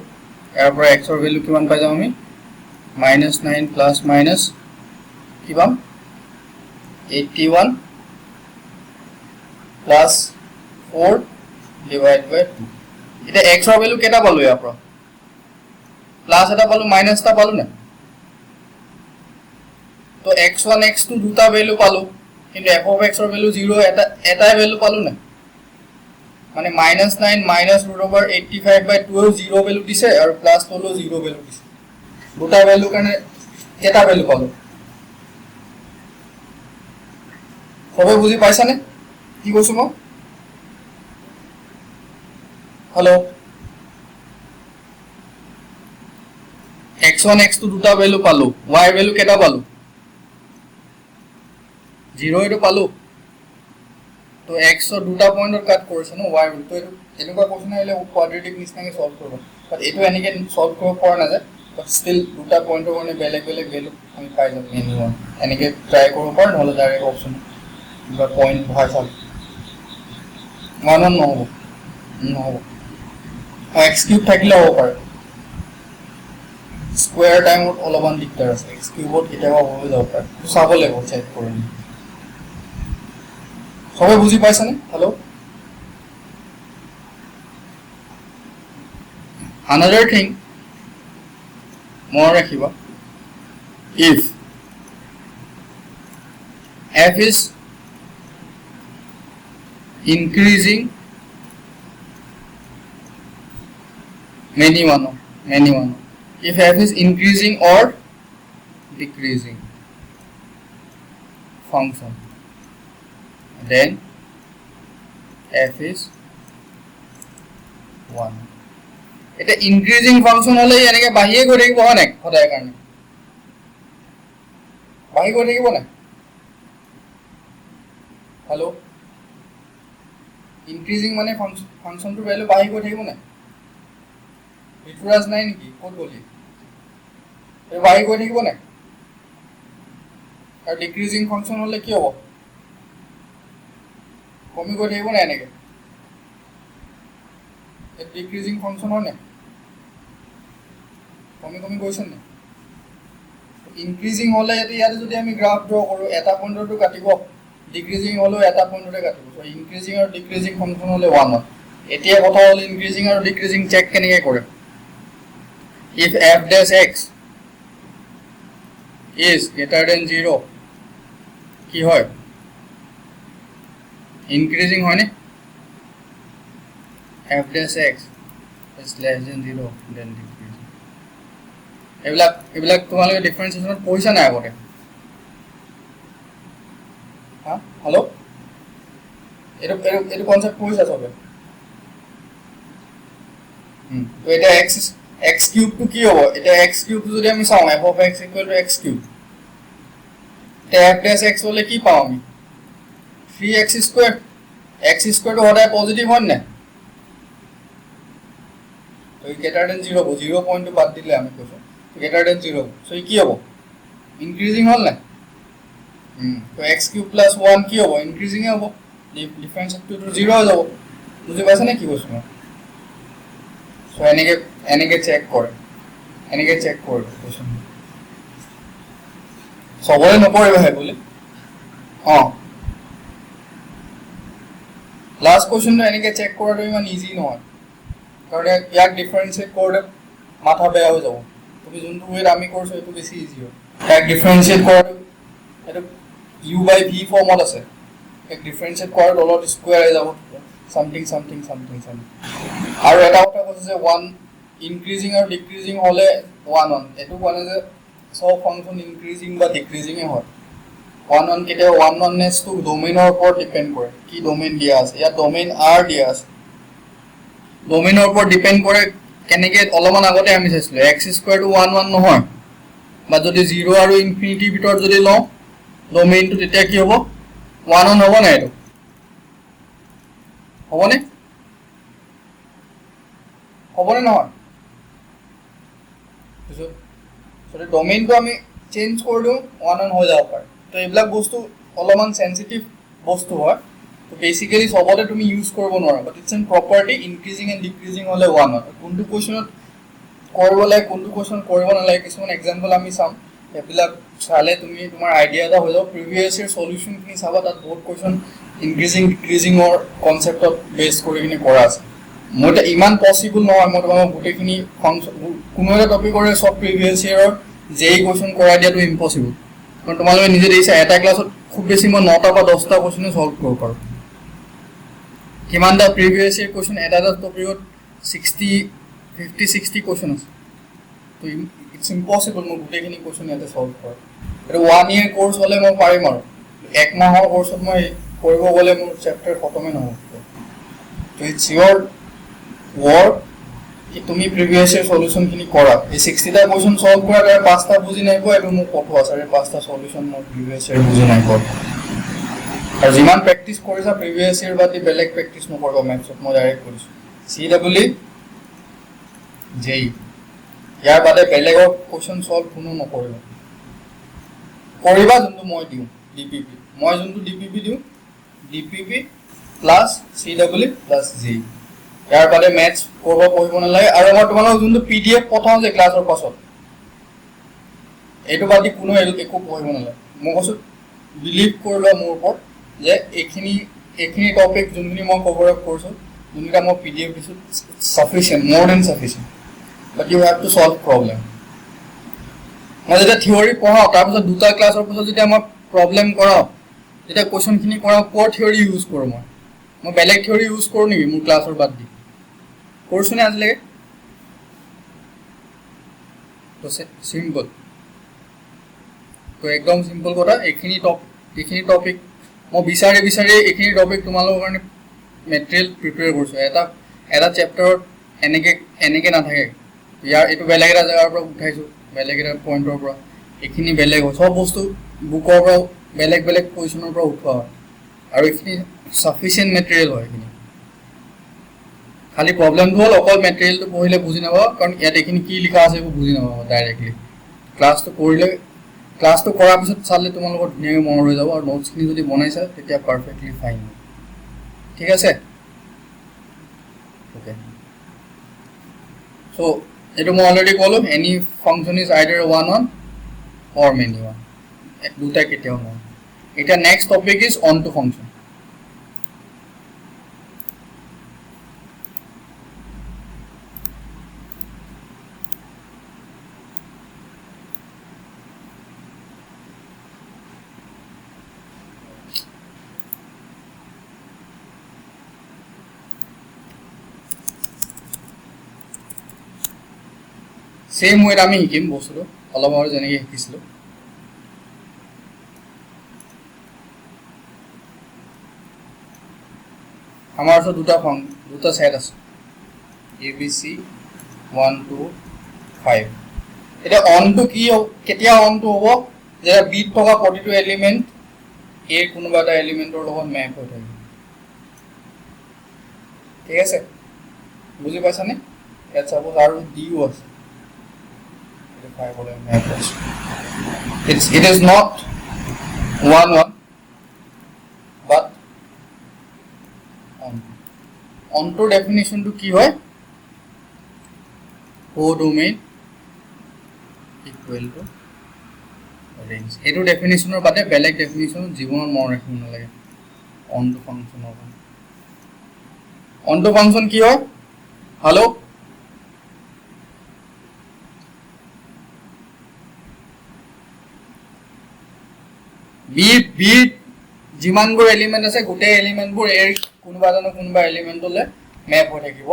এরপর x এর ভ্যালু কিমান পাই যাম আমি -9 plus minus কি পাম 81 plus 4 divided by 2 এটা x এর ভ্যালু কেটা পালো ইয়াৰ পৰা প্লাস এটা পালো মাইনাস টা পালো না তো x1 x2 দুটা ভ্যালু পালো কিন্তু f of x এর ভ্যালু 0 এটাই ভ্যালু পালো না মানে -9 √85/2 0 ভ্যালু দিছে আর প্লাস হলো 0 ভ্যালু দিছে দুটা ভ্যালু কারণে কেটা ভ্যালু পালো সবাই বুঝি পাইছা নে কি কৈছো মই হ্যালো x1 x2 দুটা ভ্যালু পালো y ভ্যালু কেটা পালো 0 এটো পালো তো x এর দুটা পয়েন্টৰ কাট কৰিছে ন y তো এনেকুৱা কোৱেশ্চন আহিলে কোৱাড্ৰেটিক নিচিনাকে সলভ কৰিব বাট এটো এনেকে সলভ কৰিব পৰা নাযায় বাট স্টিল দুটা পয়েন্টৰ কাৰণে বেলেগ বেলেগ ভ্যালু আমি পাই যাম এনিওয়ান এনেকে ট্ৰাই কৰিব পাৰ নহলে ডাইৰেক্ট অপচন বা পয়েন্ট ভাই চাল মান নহব x³ থাকিলে হ'ব পাৰে স্কয়াৰ টাইমত অলপমান দিগদাৰ আছে x³ কেতিয়াবা হৈ যাব পাৰে তো চাব লাগিব চেক কৰি সবাই বুঝি পাইছা নে hello another thing more rakhiba if f is increasing many one if f is increasing or decreasing function then f is 1 এটা ইনক্রিজিং ফাংশন হলে এনেকে বাহিয়ে গৈ থাকিব হয় না সদায় কাৰণে বাহি গৈ থাকিব না হ্যালো ইনক্ৰিজিং মানে ফাংশনটোৰ ভ্যালু বাহি গৈ থাকিব না ৰিটুৰাজ নাই নেকি ক'ত গলি এ বাহি গৈ থাকিব না আৰু ডিক্রিজিং ফাংশন হলে কি হ'ব কমি গৈ থাকিব না এনেকে এ ডিক্রিজিং ফাংশন হয় না কমি গৈছে না ইনক্রিজিং হলে ইয়াতে যদি আমি গ্রাফ ড্র কৰো এটা পয়েন্টটো কাটিব ডিক্ৰিজিং হলো এটা পয়েন্টতে কাটিব সো ইনক্ৰিজিং আৰু ডিক্ৰিজিং ফাংশন হলে 1 এতিয়া কথা হল ইনক্ৰিজিং আৰু ডিক্ৰিজিং চেক কেনেকে কৰে if f dash x is greater than 0 কি হয় increasing হয় না f dash x is less than 0 then decreasing এবিলাক তোমালোকে ডিফারেন্সিয়েশন পইছা না আগতে হ্যাঁ হ্যালো এটো কনসেপ্ট পইছা সবে তো এটা x³ টু কি হ'ব এটা x³ যদি আমি চাও f of x = x³ তে f dash x হলে কি পাও আমি 3x² x² তো সদায় পজিটিভ হয় না তো greater than 0 0 পয়েন্ট বাদ দিলে আমি কৈছো greater than 0 সো কি হ'ব ইনক্রিজিং হল না তো x³ plus 1 কি হ'ব ইনক্রিজিং হ'ব ডিফারেন্স টু 0 হৈ যাব বুজি পাইছা নে কি কৈছো সো এনেকে চেক কৰে কোৱেশ্চন সবৰে নকৰিবা হে বুলি লাষ্ট কুৱেশ্যনটো এনেকৈ চেক কৰাটো ইমান ইজি নহয়, কাৰণ ইয়াক ডিফাৰেঞ্চিয়েট কৰোঁতে মাথা বেয়া হৈ যাব। তুমি যোনটো ৱেত আমি কৰিছোঁ সেইটো বেছি ইজি হয়। ইয়াক ডিফাৰেঞ্চিয়েট কৰাটো এইটো ইউ বাই ভি ফৰ্মত আছে, ইয়াক ডিফাৰেঞ্চিয়েট কৰাৰ তলত স্কুৱেৰ আহি যাব চামথিং চামথিং চামথিং চামথিং। আৰু এটা কথা কৈছে যে ওৱান ইনক্ৰিজিং আৰু ডিক্ৰিজিং হ'লে ওৱান ওৱান, এইটো কোৱা নাই যে চব ফাংচন ইনক্ৰিজিং বা ডিক্ৰিজিঙে হয়। ওৱান ওৱান কেতিয়াবা ওৱান ওৱাননেছটো ডমেইনৰ ওপৰত ডিপেণ্ড কৰে, কি ডমেইন দিয়া আছে। ইয়াত ডমেইন আৰ দিয়া আছে, ডমেইনৰ ওপৰত ডিপেণ্ড কৰে। কেনেকৈ অলপমান আগতে আমি চাইছিলোঁ এক্স স্কুৱেৰটো ওৱান ওৱান নহয়, বা যদি 0 আৰু ইনফিনিটিৰ ভিতৰত যদি লওঁ ডমেইনটো, তেতিয়া কি হ'ব? ওৱান ওৱান হ'ব নাই? এইটো হ'বনে? হ'বনে নহয়? যদি ডমেইনটো আমি চেঞ্জ কৰি দিওঁ ওৱান ওৱান হৈ যাব পাৰে। তো এইবিলাক বস্তু অলপমান চেঞ্চিটিভ বস্তু হয়, তো বেচিকেলি চবতে তুমি ইউজ কৰিব নোৱাৰা। But it's an property, increasing and decreasing হ'লে ওৱান ওৱান। কোনটো কুৱেশ্যনত কৰিব লাগে কোনটো কুৱেশ্যন কৰিব নালাগে কিছুমান এক্সাম্পল আমি চাম, সেইবিলাক চালে তুমি তোমাৰ আইডিয়া এটা হৈ যাব। প্ৰিভিয়াছ ইয়েৰ চলিউশ্যনখিনি চাবা, তাত বহুত কুৱেশ্যন ইনক্ৰিজিং ডিক্ৰিজিঙৰ কনচেপ্টত বেছ কৰি কিনে কৰা আছে। মই এতিয়া ইমান পচিবল নহয় মই তোমাক গোটেইখিনি ফাংচন কোনো এটা টপিকৰে চব প্ৰিভিয়াছ ইয়েৰৰ যেই কুৱেশ্যন কৰাই দিয়াটো ইম্পচিবল, কাৰণ তোমালোকে নিজে দেখিছা এটা ক্লাছত খুব বেছি মই 9টা বা 10টা কুৱেশ্যনে ছল্ভ কৰিব পাৰোঁ। কিমানটা প্ৰিভিয়াছ ইয়েৰ কুৱেশ্যন এটা টপিকত 50-60 কুৱেশ্যন আছে। তো ইটছ ইম্পচিবল মই গোটেইখিনি কুৱেশ্যন ইয়াতে ছল্ভ কৰোঁ। এইটো 1 year কোৰ্চ হ'লে মই পাৰিম, আৰু 1 মাহৰ কোৰ্চত মই কৰিব গ'লে মোৰ চেপ্টাৰ খতমেই নহ'ব। তো ইটছ ইয়ৰ ৱৰ্ক কি তুমি প্ৰিভিয়াছ ইয়েৰ চলিউশ্যনখিনি কৰা। এই 60টা কুৱেশ্যন ছল্ভ কৰা, তাৰ 5টা বুজি নাই পোৱা, এইটো মোক পঠোৱা ছাৰ 5টা চলিউশ্যন মই প্ৰিভিয়াছ ইয়েৰ বুজি নাই পোৱা। আৰু যিমান প্ৰেক্টিছ কৰিছা প্ৰিভিয়াছ ইয়েৰ বাদ দি বেলেগ প্ৰেক্টিছ নকৰিবা মেথছত, মই ডাইৰেক্ট কৰিছোঁ। CWE JEE ইয়াৰ বাদে বেলেগৰ কুৱেশ্যন ছল্ভ কোনো নকৰিবা। কৰিবা যোনটো মই দিওঁ DPP, মই যোনটো DPP দিওঁ DPP plus CWE plus JEE। ইয়াৰ বাদে মেথছ পঢ়িব নালাগে। আৰু মই তোমালোকক যোনটো PDF পঠাওঁ যে ক্লাছৰ পাছত, এইটো বাদ দি কোনো একো পঢ়িব নালাগে। মই কৈছোঁ বিলিভ কৰি লোৱা মোৰ ওপৰত যে এইখিনি টপিক যোনখিনি মই কভাৰ আপ কৰিছোঁ, যোনকেইটা মই PDF দিছোঁ, sufficient, more than sufficient. But you have to solve problem. মই যেতিয়া থিয়ৰী পঢ়াওঁ তাৰপিছত 2টা ক্লাছৰ পিছত যেতিয়া মই প্ৰব্লেম কৰাওঁ, যেতিয়া কুৱেশ্যনখিনি কৰাওঁ, ক'ৰ থিয়ৰী ইউজ কৰোঁ মই বেলেগ থিয়ৰী ইউজ কৰোঁ নেকি মোৰ ক্লাছৰ বাদ দি? কৰিছোঁনে আজিলৈকে? তো চিম্পল, তো একদম চিম্পল কথা। এইখিনি টপিক মই বিচাৰি এইখিনি টপিক তোমালোকৰ কাৰণে মেটেৰিয়েল প্ৰিপেয়াৰ কৰিছোঁ। এটা চেপ্টাৰত এনেকৈ নাথাকে। এইটো বেলেগ এটা জেগাৰ পৰা উঠাইছোঁ, বেলেগ এটা পইণ্টৰ পৰা, এইখিনি বেলেগ হয়। চব বস্তু বুকৰ পৰা বেলেগ বেলেগ পজিশ্যনৰ পৰা উঠোৱা হয়, আৰু এইখিনি চাফিচিয়েণ্ট মেটেৰিয়েল হয়। এইখিনি খালি প্ৰব্লেমটো হ'ল অকল মেটেৰিয়েলটো পঢ়িলে বুজি নাপাব, কাৰণ ইয়াত এইখিনি কি লিখা আছে এইবোৰ বুজি নাপাব ডাইৰেক্টলি। ক্লাছটো কৰাৰ পিছত চালে তোমালোকৰ ধুনীয়াকৈ মনত ৰৈ যাব, আৰু নোটছখিনি যদি বনাইছা তেতিয়া পাৰফেক্টলি ফাইন। ঠিক আছে, অ'কে। চ' এইটো মই অলৰেডি ক'লোঁ, any function is either 1 1 or many 1, দুটা কেতিয়াও নহয়। এতিয়া next topic is onto function. Same ৱেত আমি শিকিম বস্তুটো অলপ আৰু যেনেকৈ শিকিছিলোঁ। আমাৰ ওচৰত দুটা ছেট আছে, ABC 1 2 5। এতিয়া অনটো কি কেতিয়া অনটো হ'ব? যেতিয়া বিত থকা প্ৰতিটো এলিমেণ্ট এৰ কোনোবা এটা এলিমেণ্টৰ লগত মেপ হৈ থাকিব। ঠিক আছে, বুজি পাইছানে? ইয়াত চাপ'জ আৰু ডিও আছে, it is not 1 1 but onto definition to কি হয়? codomain equal to ৰেঞ্জ এইটো ডেফিনেশ্যনৰ বাদে বেলেগ ডেফিনেশ্যন জীৱনত মনত ৰাখিব নালাগে অনটো ফাংচনৰ অনটো ফাংচন কি হয় হেল্ল' বি যিমানবোৰ এলিমেণ্ট আছে গোটেই এলিমেণ্টবোৰ এৰ কোনোবা এলিমেণ্টলৈ মেপ হৈ থাকিব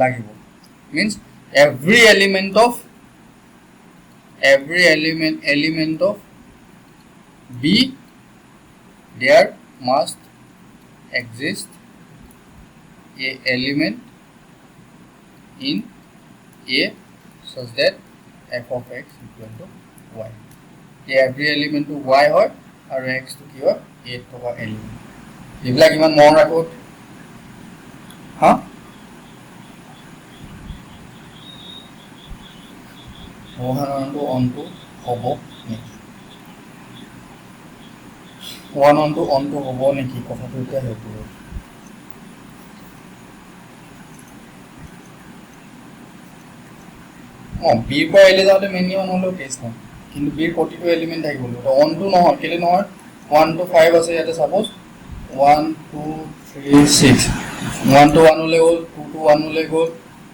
লাগিব means every element of B there must exist a element in A such that f of x equal to y every element to y hoy আৰু x to কি হয় a থকা element এইবিলাক ইমান মন ৰাখো হা অনটো হ'ব নেকি অনটো হ'ব নেকি কথাটো এতিয়া সেইটো বিৰ পৰা এলে যাওঁতে মেইনলি অন হ'লেও কেছ নাই কিন্তু বিৰ প্ৰতিটো এলিমেণ্ট থাকিব লাগিব অনটো নহয় কেলে নহয় 1 to 5 আছে ইয়াতে ছাপ'জ 1 2 3 6 1 to 1 লৈ গ'ল 2 to 1 লৈ গ'ল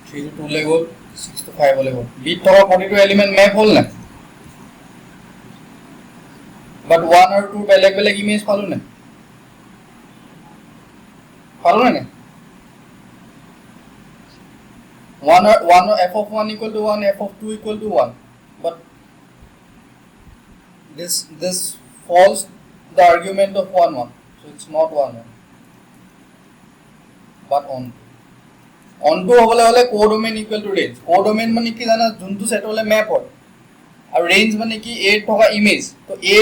3 to 2 লৈ গ'ল 6 to 5 লৈ গ'ল বিত থকা প্ৰতিটো এলিমেণ্ট মেপ হ'ল নাই বাট 1 আৰু 2 বেলেগ ইমেজ পালো নাই one f of 1 equal to 1 f of 2 equal to 1 but this falls the argument of 1 1 so it's not 1 1 but on to hobole hole codomain equal to range codomain mane ki jana juntu set hole map hoy aru range mane ki a thoka image to a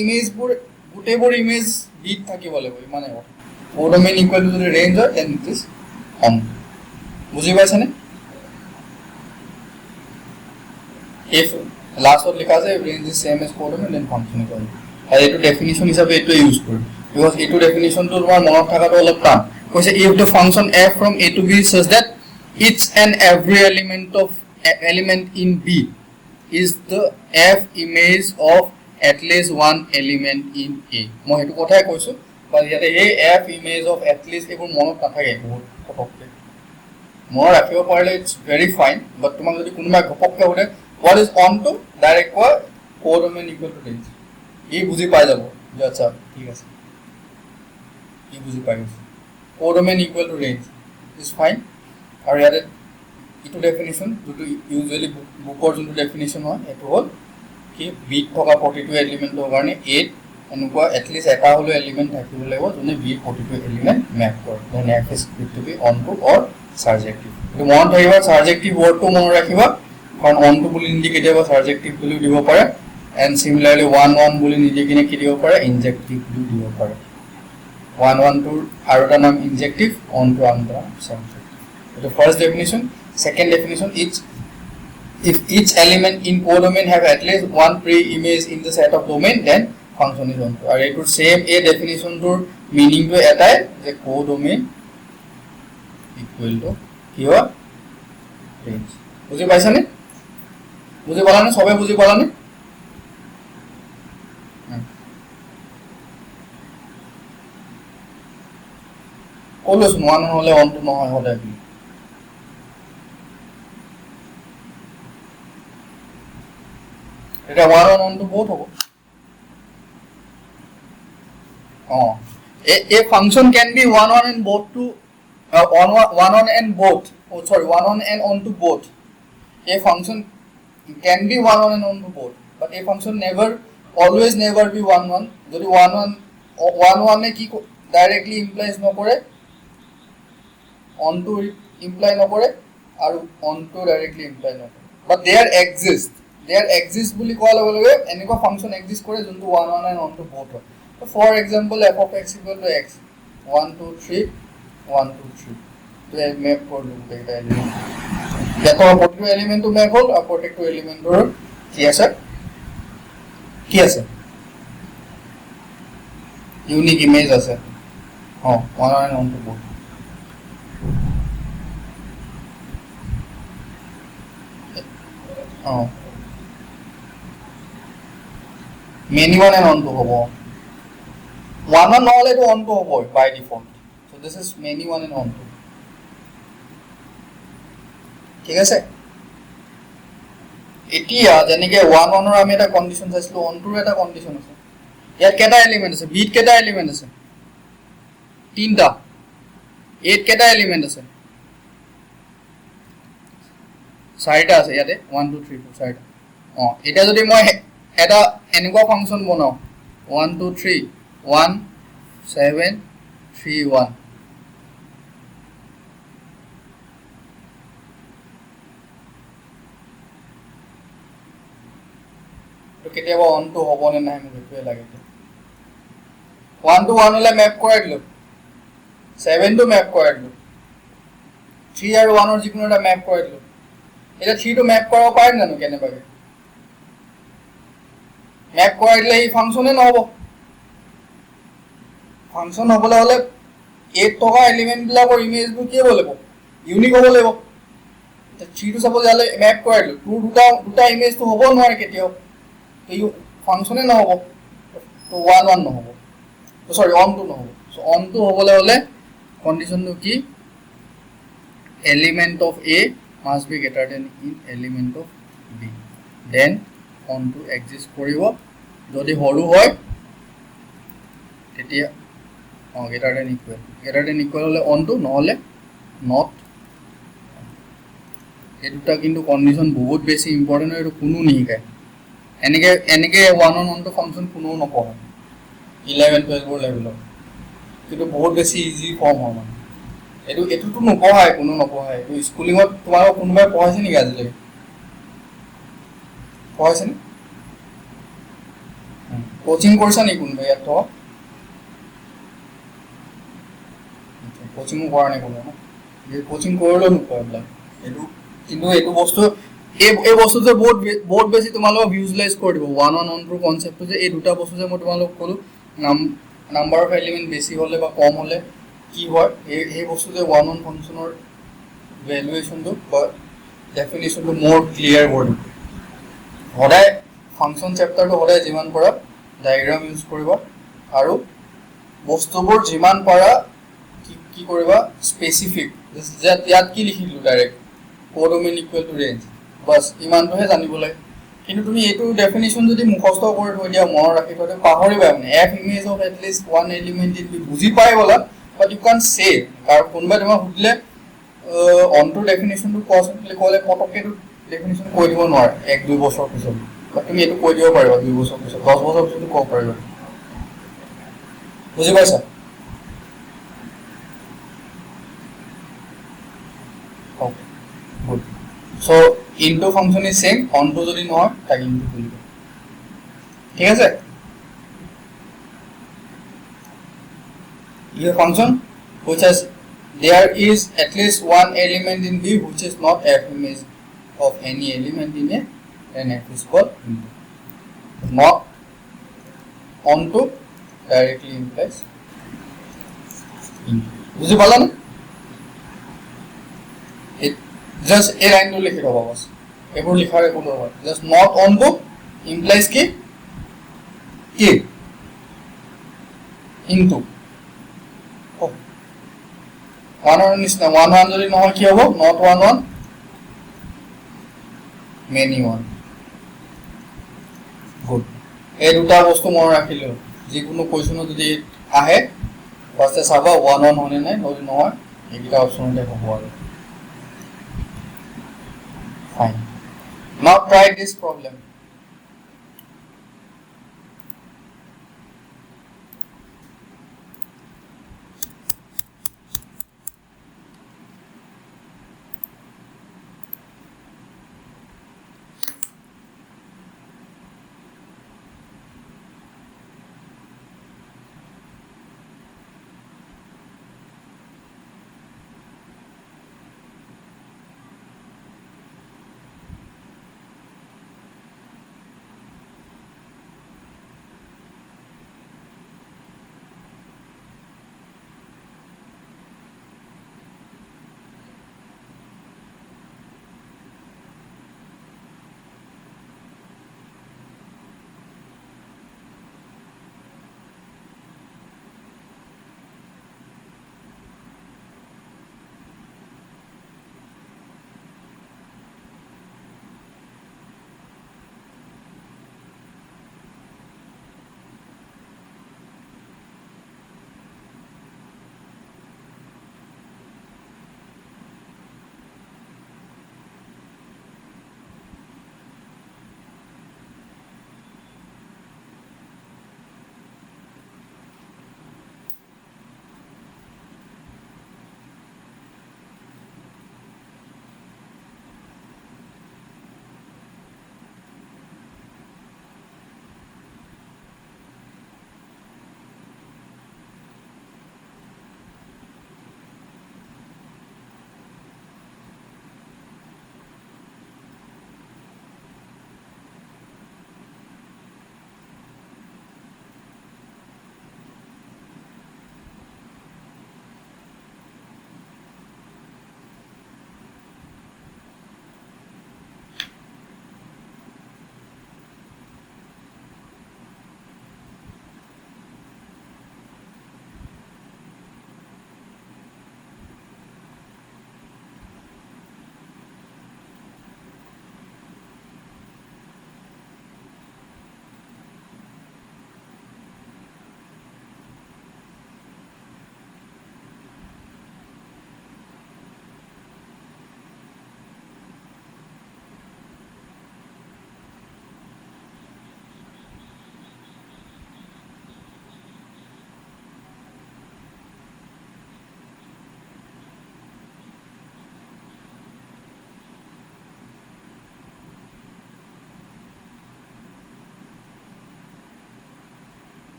image bur gute bur image bit thakibo lagbo mane codomain equal to the range or then it is on বুঝি পাইছানে if last word লিখা আছে range is same as codomain then function equal আৰু এটো definition হিচাপে এটো use কৰো because এটো ডেফিনিশন তো তোমাৰ মনত থাকাটো অলপ টান কৈছে if the function f from a to b such that each and every element in b is the f image of at least one element in a মই এটো কথাই কৈছো বা ইয়াতে এই f image of at least এবোৰ মনত নাথাকে বহুত ফটককে more ৰাখিব পাৰিলে it's very fine but তোমাক যদি কোনোবা ঘপককে হলে what is on to direct codomain equal to range এই বুজি পাই যাব যে আচ্ছা ঠিক আছে এই বুজি পাই গেছে codomain equal to range is fine আৰু ইয়াতে ইটো ডেফিনিশন যেটো ইউজুয়ালি বুকৰ যোনটো ডেফিনিশন হয় এটো হল কি বিট থকা প্ৰতিটো এলিমেন্টৰ কাৰণে 8 এনেকুৱা at least এটা হলো এলিমেন্ট থাকিব লাগিব যোনে বি প্ৰতিটো এলিমেন্ট ম্যাপ কৰে then f is equal to be on to or সাৰ্জেক্টিভ তো মন থাকিবা সাৰ্জেক্টিভ ওয়াৰ্ডটো মন ৰাখিবা কাৰণ অন টু বুলি নিদি কেতিয়াবা সাৰ্জেক্টিভ বুলি দিব পাৰে এন্ড সিমিলাৰলি 1 1 বুলি নিদি কিনে কি দিব পাৰে ইনজেক্টিভ বুলি দিব পাৰে 1 1 টুৰ আৰু এটা নাম ইনজেক্টিভ অন টু আনটা সাবজেক্টিভ এটা first definition second definition if each element in codomain have at least one pre-image in the set of domain then function is on to আৰু এটোৰ সেম এ ডেফিনিশন টুৰ মিনিং টো এটাই যে codomain equal to here range বুজি পাইছানে বুজি পালানে সবে বুজি পালানে কলস মান হলে অন্ত নহয় হলে কি এটা one on on to both হ'ব a function can be one on and both to one on and both one on and on to both a function can be one on and on to both but a function always never be one one যদি one one এ কি directly implies নকৰে on to imply নকৰে আৰু on to directly imply নকৰে but there exist বুলি কোৱা লগে লগে এনেকুৱা ফাংচন এক্সিষ্ট কৰে যোনটো one on and on to both হয় so for example f of x equal to x 1 2 3 1 2 3 তো এই ম্যাপ করলো এটা এলিমেন্ট দেখো প্রত্যেকটা এলিমেন্ট তো ম্যাপ হল আর প্রত্যেকটা এলিমেন্টৰ কি আছে ইউনিক ইমেজ আছে one and on to both many one and on to hobo one নহলে to on to hobo by default. So this is many one and on to. ঠিক আছে এতিয়া যেনেকে 1 1 ৰ আমি এটা কন্ডিশন চাইছিলো on to এটা কন্ডিশন আছে ইয়াত কেটা এলিমেন্ট আছে বিট কেটা এলিমেন্ট আছে তিনটা 8 কেটা এলিমেন্ট আছে চাৰিটা আছে ইয়াতে 1 2 3 4 চাৰিটা এটা যদি মই এটা এনেকুৱা ফাংচন বনাও 1 2 3 1 7 3 1 তো কেতিয়াবা অন টু হ'ব নে নাই মোক এইটোৱে লাগে 1 টু 1 হলে ম্যাপ কৰাই দিলো 7 টু ম্যাপ কৰাই দিলো 3 আৰু 1 ৰ যিকোনো এটা ম্যাপ কৰাই দিলো এটা 3 টু ম্যাপ কৰাব পাৰিম জানো কেনেবাকে ম্যাপ কৰাই দিলে এই ফাংচনে নহব ফাংচন হ'বলৈ হলে 8 টকা এলিমেন্ট বিলাকৰ ইমেজবোৰ কি হ'ব লাগিব ইউনিক হ'ব লাগিব 3 টু সাপোজ ইয়ালে ম্যাপ কৰাই দিলো 2 দুটা ইমেজ তো হ'ব নোৱাৰে কেতিয়াও তো ইউ ফাংচনে নহব তো 1 1 নহব তো সৰি অন টু নহব সো অন টু হ'বলৈ হলে কন্ডিশনটো কি element of A must be greater than in element of B then on to exist কৰিব যদি হৰু হয় তেতিয়া greater than equal হলে on to নহলে not এই দুটা কিন্তু কন্ডিশন বহুত বেছি ইম্পৰ্টেন্ট আৰু কোনো নিহিকায় এনেকে 1 on 1 to ফাংচন কোনো নপঢ়ে 11 12 ৰ লেভেলত কিন্তু বহুত বেছি ইজি ফৰ্ম হয় মানে এটোটো নপঢ়ায় কোনো নপঢ়ায় তো স্কুলিঙত তোমাক কোনোবাই পঢ়াইছে নেকি আজিলৈ পঢ়াইছে নে কোচিং কৰিছা নেকি কোনোবাই ইয়াত তো কোচিং কৰা নাই কোনো যে কোচিং কৰিলেও নপঢ়ে এইবিলাক এটো কিন্তু এটো বস্তু এই বস্তুটো বহুত বেছি তোমালোক ভিজুয়ালাইজ কৰি দিব 1 on 1 টু কনসেপ্টটো যে এই দুটা বস্তু যে মই তোমালোক কলো নাম্বাৰ অফ এলিমেন্ট বেছি হলে বা কম হলে কি হয় এই বস্তু যে 1 on ফাংচনৰ ভ্যালুয়েশনটো বা ডেফিনিশনটো মোৰ ক্লিয়াৰ কৰি হদায় ফাংচন চেপ্টাৰটো হদায় যিমান পৰা ডায়াগ্ৰাম ইউজ কৰিবা আৰু বস্তুবোৰ যিমান পৰা কি কৰিবা স্পেসিফিক ইয়াত কি লিখিলো direct codomain equal to range বাস ইমানটোহে জানিব লাগে কিন্তু তুমি এইটো ডেফিনিশন যদি মুখস্থ কৰি থৈ দিয়া মনত ৰাখি থৈ পাহৰিবা মানে f image of at least one element in b বুজি পাই বলা but you can't say কাৰণ কোনবা তোমাক সুধিলে অন টু ডেফিনিশনটো কোৱাছলি ক'লে পটকেটো ডেফিনিশন কৈ দিব নোৱাৰে 1 2 বছৰ পিছত বা তুমি এইটো কৈ দিব পাৰিবা 2 বছৰ পিছত 10 বছৰ পিছত ক'ব পাৰিবা বুজি পাইছা okay good so into function is same on to যদি নহয় তাক into কৰিব ঠিক আছে your function which has there is at least one element in B which is not f image of any element in A then f is called into not onto directly implies into বুঝি পালা না just a line to লিখি ৰবা বস এবোৰ লিখাৰ কোনো হয় just not onto implies কি into one on নিচিনা 1 1 যদি নহয় কি হ'ব not 1 1 many one good এই দুটা বস্তু মন ৰাখিলো যিকোনো কোৱেশ্যনত যদি আহে ফাৰ্স্টে চাবা 1 1 হনে নাই যদি নহয় এইটা অপচনতে হ'ব আৰু fine now try this problem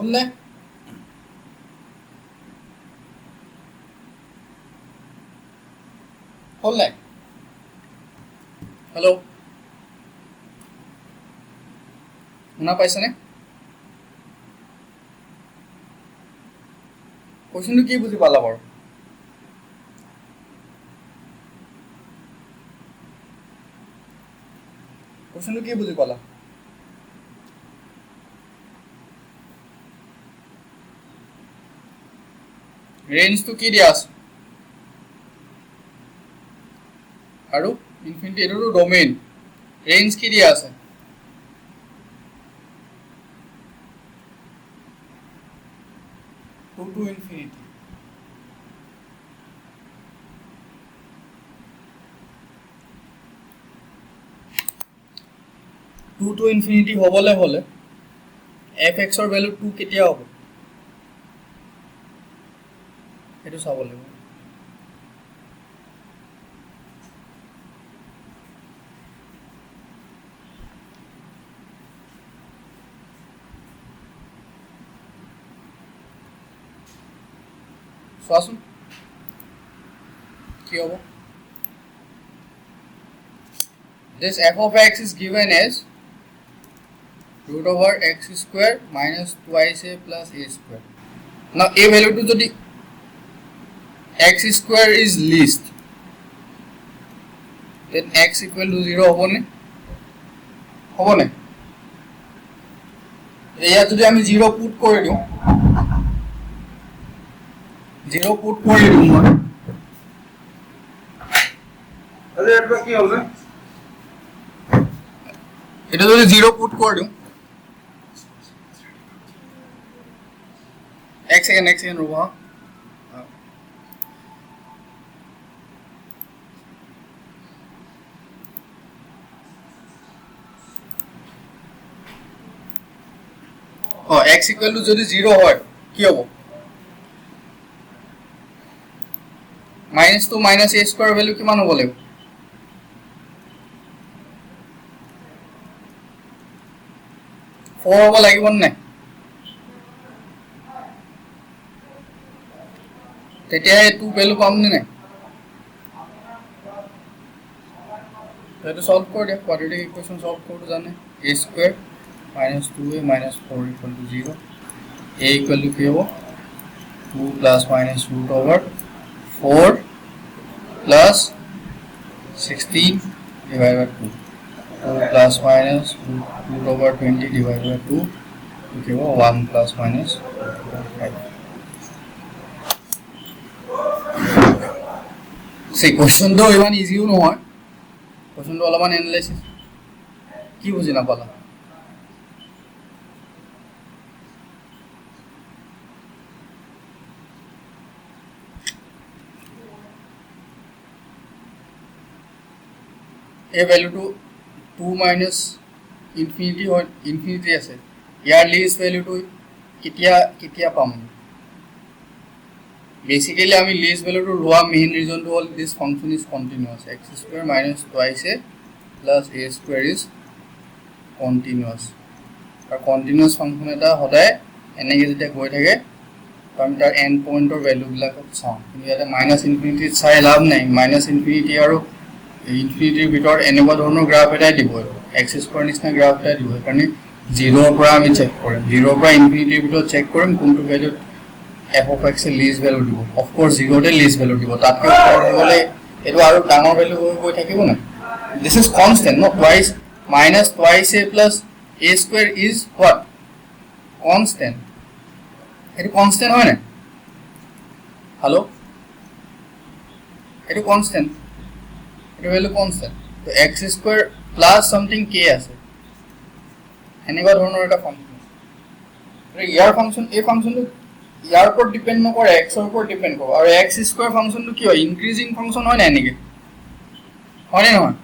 শুনলে শুনলে হেল্ল' শুনা পাইছেনে কোৱেশ্চনটো কি বুজি পালা বাৰু কোৱেশ্চনটো কি বুজি পালা ৰেঞ্জটো কি দিয়া আছে আৰু ইনফিনিটি এটোটো ডোমেইন ৰেঞ্জ কি দিয়া আছে to infinity to infinity হবলে হলে fx ৰ ভ্যালু 2 কেতিয়া হ'ব এটো চাব লাগিব চোৱাচোন কি হ'ব this f of x is given as root over x square minus twice a plus a square now a value to jodi x square is least then x equal to 0 hobone eya jodi ami 0 put kore diu 0 put kore diu moi aje eta ki hobe এটা যদি 0 put করে দিও এক second রুব x equal to যদি 0 হয় কি হবে minus two minus a square value কিমান হ'ব লাগিব হ'ব লাগিব নাই তেতিয়া এটো ভ্যালু পাম নাই এটো সলভ কৰি দিয়া কোয়াড্ৰেটিক ইকুয়েশন সলভ কৰিব জানে a square minus 2a minus 4 equal to 0 a equal to কি হ'ব 2 plus minus root over 4 plus 16 divided by 2 2 plus minus root over 20 divided by 2 okay, 1 plus minus 5 see question to even easy no hoy question to alaman analysis ki bujhi na pala a value to 2 minus infinity or infinity আছে ইয়াৰ least value to কিতিয়া পাম basically আমি least value to লোৱা main reason to all this function is continuous x square minus twice a plus a square is continuous আৰু continuous function এটা সদায় এনেকে যেতিয়া গৈ থাকে আমি তাৰ end point or value বিলাক চাওঁ কিন্তু এটা minus infinity চাই লাভ নাই minus infinity আৰু ইনফিনিটিৰ ভিতৰত এনেকুৱা ধৰণৰ গ্ৰাফ এটা দিব x স্কয়াৰ নিচিনা গ্ৰাফ এটা দিব কাৰণে 0 ৰ পৰা আমি চেক কৰিম 0 ৰ পৰা ইনফিনিটিৰ ভিতৰত চেক কৰিম কোনটো value f of x A list value দিব অফ কোৰ্স 0 তে লিষ্ট ভ্যালু দিব তাতকৈ ওপৰ হ'লে এটো আৰু ডাঙৰ ভ্যালু হৈ থাকিব না this is constant no twice minus twice a plus a square is what constant এটো constant হয় না হ্যালো এটো constant it will be constant so x square plus something k আছে এনেকুৱা ধৰণৰ এটা ফাংচন ইয়াৰ ফাংচন এই ফাংচনটো ইয়াৰ ওপৰত ডিপেন্ড নকৰে x ৰ ওপৰত ডিপেন্ড কৰে আৰু x স্কয়াৰ ফাংচনটো কি হয় ইনক্ৰিজিং ফাংচন হয় না এনেকে হয় না নহয়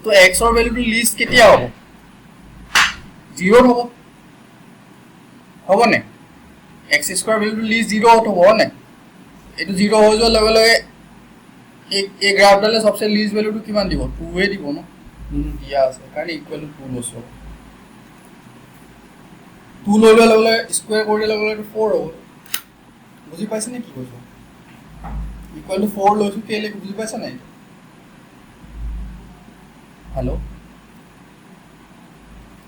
তো x ৰ ভ্যালুটো লিষ্ট কেতিয়া হ'ব 0 হ'ব নে x স্কয়াৰ ভ্যালুটো লিষ্ট 0 হ'ব না এটো 0 হৈ যোৱাৰ লগে লগে এই গ্ৰাফ ডালে সবচে লিষ্ট ভ্যালুটো কিমান দিব 2 এ দিব ন দিয়া আছে কাৰণ ইকুৱেল টু 2 লছো 2 লৈ লোৱাৰ লগে লগে স্কুৱেৰ কৰি দিলে লগে লগে 4 হ'ব বুজি পাইছে নে কি কৈছো ইকুৱেল টু 4 লৈছো কেলে বুজি পাইছা নাই হেল্ল'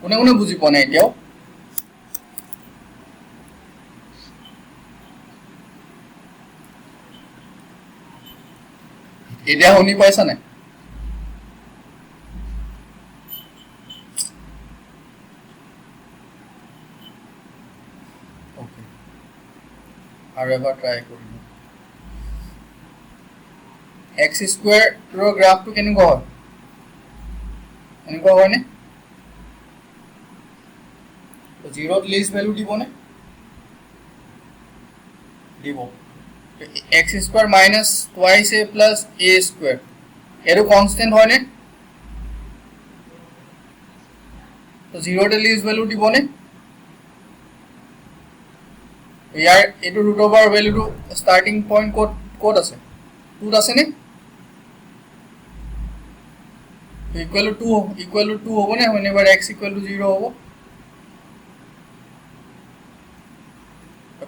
কোনে কোনে বুজি পোৱা নাই এতিয়াও এতিয়া শুনি পাইছা নাই ওকে আৰু এবাৰ ট্ৰাই কৰিম x স্কয়াৰ ৰ গ্ৰাফটো কেনেকুৱা হয় এনেকুৱা হয় নে 0 লিষ্ট ভ্যালু দিবনে দিব x square minus twice a plus a square এটো কনস্ট্যান্ট হয় নে তো 0 তে লিষ্ট ভ্যালু দিবনে ইয়াৰ এটো ৰুট ওভাৰ ভ্যালুটো স্টার্টিং পয়েন্ট কোড আছে 2 আছে নে equal to 2 होगा ना whenever x equal to 0 होगा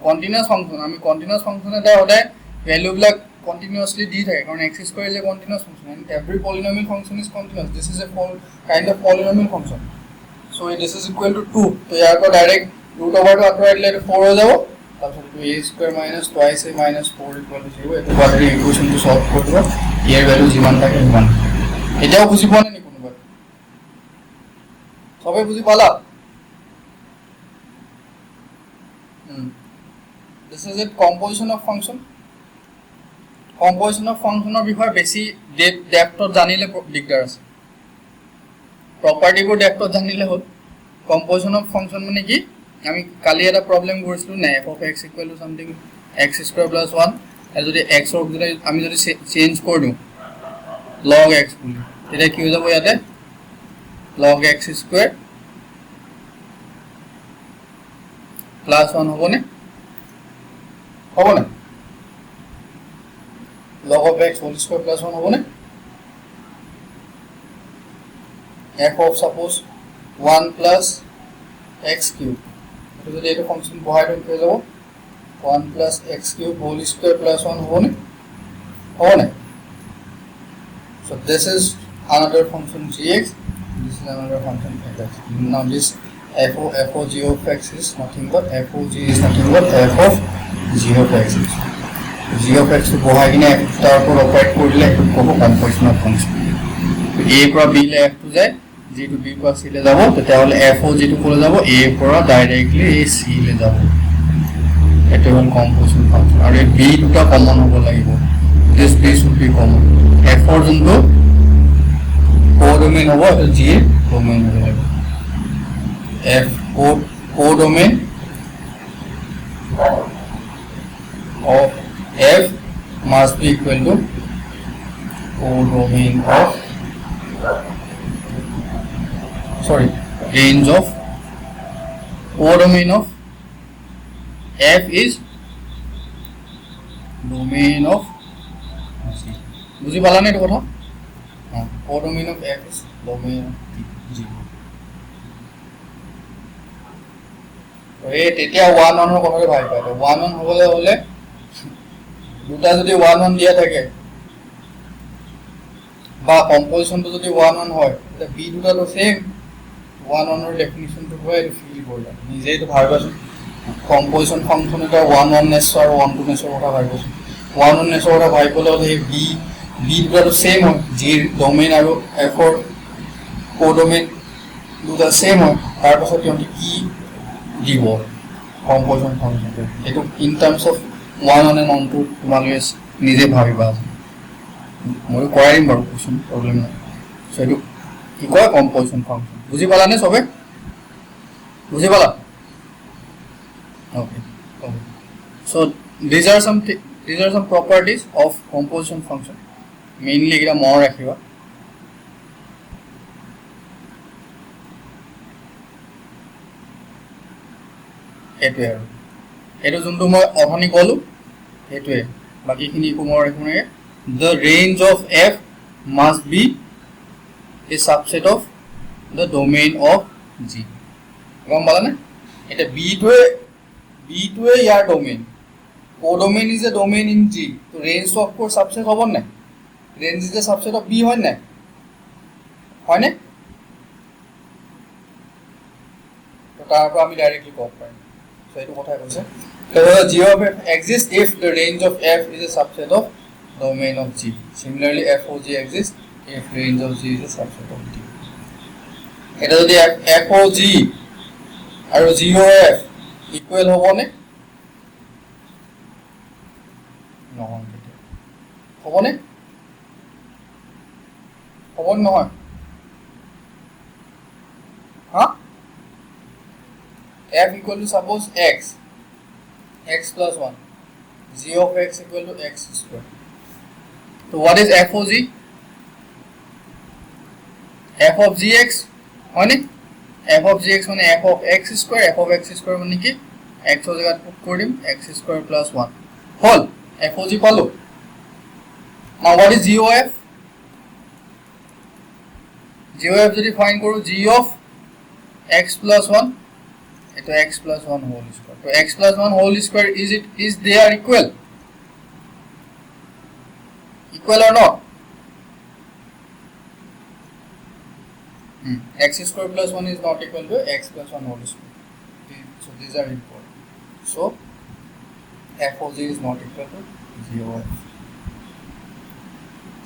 continuous function আমি continuous function এটা হলে value বিলাক continuously দি থাকে কারণ x square is a continuous function and every polynomial function is continuous this is a kind of polynomial function so this is equal to 2 তো ইয়াৰ পৰা direct root over to আঁতৰাই দিলে 4 হৈ যাব তাৰপিছত a square minus twice a minus 4 equal to 0 এটো quadratic ইকুয়েশনটো solve কৰিব ইয়াৰ value যিমান থাকে সিমান এটাও বুজি পোৱা নাই কোনোবা সবাই বুজি পালা this is a composition of function ৰ বিষয়ে বেছি ডেপথত জানিলে দিগদাৰ আছে প্ৰপাৰ্টিবোৰ ডেপথত জানিলে হ'ল কম্পোজিশন অফ ফাংশন মানে কি আমি কালি এটা প্ৰবলেম কৰিছিলো না f of x equal to something x square plus 1 আৰু যদি x ৰ যদি আমি যদি চেঞ্জ কৰি দিও log x বুলি তেতিয়া কি হৈ যাব ইয়াতে log x square plus 1 হ'ব নে হ'ব না log of x whole square plus 1 হ'ব না f of suppose 1 plus x cube তো যদি এটা ফাংশন বহাই দিও কি যাব 1 plus x cube whole square plus 1 হ'ব না so this is another function gx this is another function fx now this f of g of x is nothing but f of g is nothing but f of g of x is g of x to বহাই কিনে তাৰ উপৰ operate কৰিলে কব composition of function a পৰা b লে f to যায় g to b পৰা c লে যাব তেতিয়া হলে f of g to ক'লে যাব a পৰা ডাইৰেক্টলি a c লে যাব এটা হ'ল কম্পোজিশন ফাংশন আৰু b দুটা কমন হ'ব লাগিব this b should be common f or যোনটো কোডোমেইন হ'ব g ডোমেইন হ'ব লাগিব f codomain of f must be equal to codomain of range of codomain of f is domain of g বুঝি পালা না এটা কথা codomain of f is domain of g তেতিয়া 1 1 ৰ কথাটো ভাবি পায় 1 1 হ'বলৈ হলে দুটা যদি 1 1 দিয়া থাকে বা কম্পোজিশনটো যদি 1 1 হয় তেতিয়া b দুটাটো সেম 1 1 ৰ ডেফিনিশনটো হয় এটো ফিল কৰিলা নিজেই তো ভাবিবাচোন কম্পোজিশন ফাংশন এটা 1 1 নেস আৰু 1 2 নেসৰ কথা ভাবিবাচোন 1 1 নেসৰ কথা ভাবিবলৈ হলে b দুটাটো সেম হয় g ডোমেইন আৰু f ৰ কোডোমেইন দুটা সেম হয় তাৰ পাছত কি দিব কম্পোজিশন ফাংশন এটো ইন টার্মস অফ 1 1 and 1 2 তোমালোকে নিজে ভাবিবা মই কৰাই বাৰু কোৱেশ্চন প্ৰবলেম নাই সো এটো কি কয় কম্পোজিশন ফাংশন বুজি পালা নে সবে বুজি পালা okay so these are some properties of composition function mainly এটা মন ৰাখিবা এটোৱে আৰু এটো যোনটো মই অথনি কলো এটোৱে বাকিখিনি কোমৰ ৰাখিনে the range of f must be a subset of the domain of g গম পালা নে এটা b টোৱে ইয়াৰ domain codomain is a domain in g তো ৰেঞ্জ অফ কোড সাবসেট হ'ব নাই range is a subset of b হয় নাই তো তাৰ পৰা আমি ডাইৰেক্টলি ক'ব পাৰিম সো এইটো কথা কৈছে so g of f exists if the range of f is a subset of domain of g similarly f of g exists if range of g is a subset of d এটা যদি f of g আৰু g of f equal হ'বনে নহয় হ'বনে হ'ব নহয় হা f equal to suppose x plus 1 g of x equal to x square so what is f of g f of gx হয় নে f of gx মানে f of x square মানে কি x ৰ জায়গাত পুট কৰি দিম x square plus 1 hall f of g পালো now what is g of f যদি ফাইন্ড কৰো g of x plus 1 এটা x plus 1 whole square so x plus 1 whole square is they are equal or not x square plus 1 is not equal to x plus 1 whole square so these are important so f of g is not equal to g of f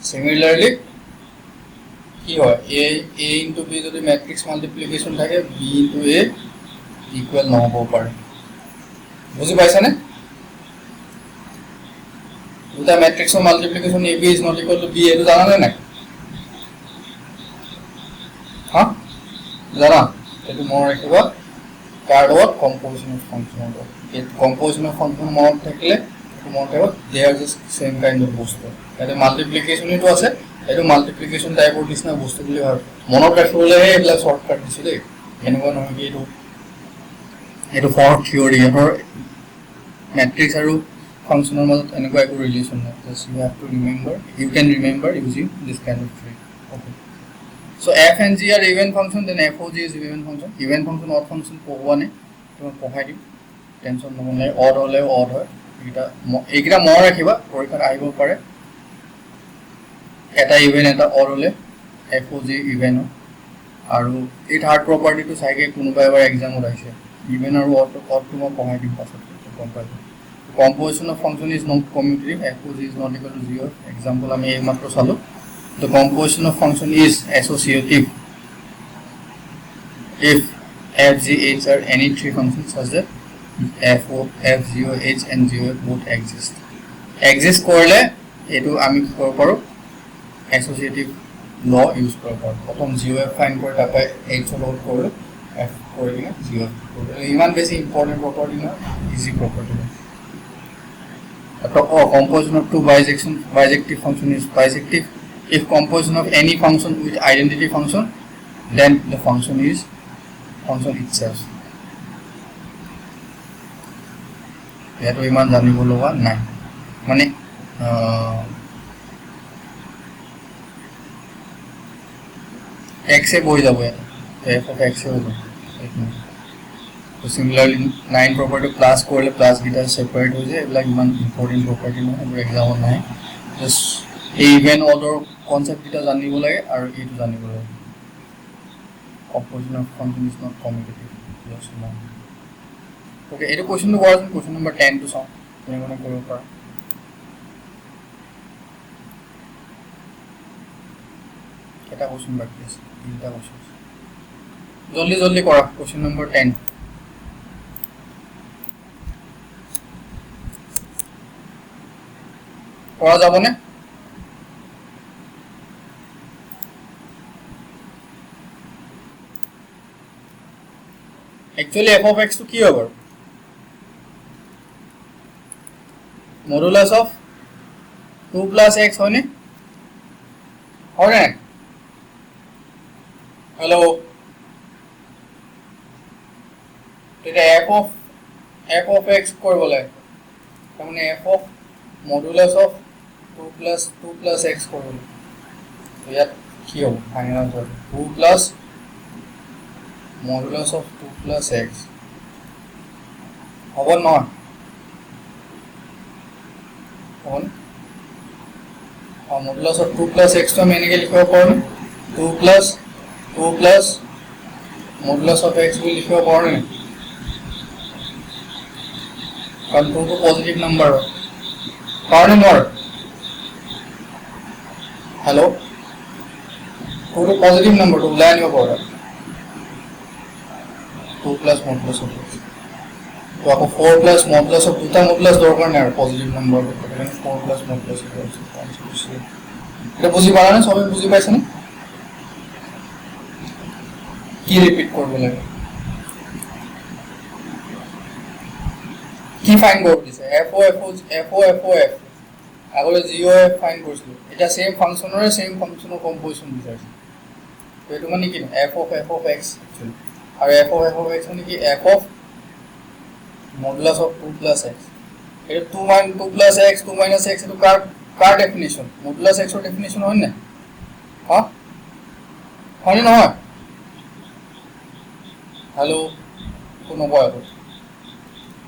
similarly কি হয় a into b যদি matrix multiplication থাকে b into a equal নহব পাৰে বুজি পাইছানে দুটা ম্যাট্ৰিক্সৰ multiplication ab is not equal to b এটো জানানে নাই হা জানা এটো মনত ৰাখিবা কাৰ্ডত কম্পোজিশন অফ ফাংশন এই কম্পোজিশন অফ ফাংশন মনত থাকিলে মনত ৰাখিবা দে আর জাস্ট সেম কাইন্ড অফ বস্তু এটা মাল্টিপ্লিকেশন এটো আছে এটো মাল্টিপ্লিকেশন টাইপৰ নিচিনা বস্তু বুলি ভাব মনত ৰাখিবলৈ এইবিলাক শৰ্টকাট দিছে দেই এনেকুৱা নহয় কি এটো ফৰ থিওৰি এৰ ম্যাট্ৰিক্স আৰু ফাংশনৰ মাজত এনেকুৱা একো ৰিলেচন নাই just you have to remember you can remember using this kind of trick okay so f and g are even function then f of g is even function odd function পঢ়োৱানে তোমাক পঢ়াই দিম tension নললে odd হলে odd হয় এইটা মন ৰাখিবা পৰীক্ষাত আহিব পাৰে এটা ইভেন এটা odd হলে f of g ইভেন আৰু এই থাৰ্ড প্ৰপাৰ্টিটো চাইকে কোনোবা এবাৰ এক্সামত আহিছে ইভেন আৰু odd মই পঢ়াই দিম পাছত গম পাইছো composition of function is not commutative f of g is not equal to 0 example আমি এই মাত্ৰ চালো the composition of function is associative if f g h are any three functions such that f of f 0 h and 0 both exist করলে এটো আমি কি করব পারো associative law use করব পারো প্রথম 0 ফাইন্ড করে তারপর h লোড করলে f করে দিলে 0 করলে ইমান বেশি ইম্পর্টেন্ট প্রপার্টি না easy property composition of two bijective function is bijective if composition of any function with identity function then the function is function itself এটো ইমান জানিব লগা নাই মানে x এ বই যাব f of x হৈ যাব so similarly 9 property class করলে class গিটা সেপারেট হৈ যায় like ইমান ইম্পর্টেন্ট প্রপার্টি নহয় আৰু এক্সাম নাই জাস্ট ইভেন অৰ্ডাৰ কনসেপ্ট গিটা জানিব লাগে আৰু এটো জানিব লাগে composition of function is not commutative just now okay এটো কোশ্চেন কৰা আছে কোশ্চেন নম্বৰ 10 to চাও তুমি মনে কৰিব পাৰা এটা কোশ্চেন বাকি আছে তিনটা কোশ্চেন জলদি কৰা কোশ্চেন নম্বৰ 10 কৰা যাবনে actually f of x to কি হবে modulus of 2 plus x হয়নে হয় হ্যালো এটা f of x করব লাগে মানে f of modulus of 2 plus x করব তো ইয়াত কি হবে final answer 2 plus modulus of 2 plus x হ'ব নহয় হ'ব মডুলাছ অফ 2 প্লাছ এক্স টো আমি এনেকৈ লিখিব পাৰোঁ 2 প্লাছ মডুলাছ অফ এক্স বুলি লিখিব পাৰোঁ নে কাৰণ 2 টো পজিটিভ নাম্বাৰ হয় পাৰোঁ নে নোৱাৰোঁ হেল্ল' 2 টো পজিটিভ নাম্বাৰটো ওলাই আনিব পাৰোঁ 2 প্লাছ মডুলাছ অফ এক্স তো আকৌ 4 প্লাছ মডুলাছ অফ দুটা মডুলাছ দৰকাৰ নাই আৰু পজিটিভ নাম্বাৰটো সেইকাৰণে 4 প্লাছ মডুলাছ অফ এক্স এটা বুজি পালা নে সবে বুজি পাইছেনে কি ৰিপিট কৰিব লাগে কি ফাইন কৰিব দিছে এফ আগলৈ জিঅ' এফ ফাইন কৰিছিলোঁ এতিয়া ছেম ফাংচনৰ কম্পজিশ্যন বিচাৰিছোঁ তো এইটো মানে কি এফ অফ এক্স আৰু এফ অফ এক্স মানে কি f of modulus of 2 plus x এইটো 2 প্লাছ এক্স 2 মাইনাছ এক্স এইটো কাৰ ডেফিনেশ্যন মডুলাছ এক্সৰ ডেফিনেশ্যন হয় নাই হয়নে নহয় হেল্ল' কোনো কয়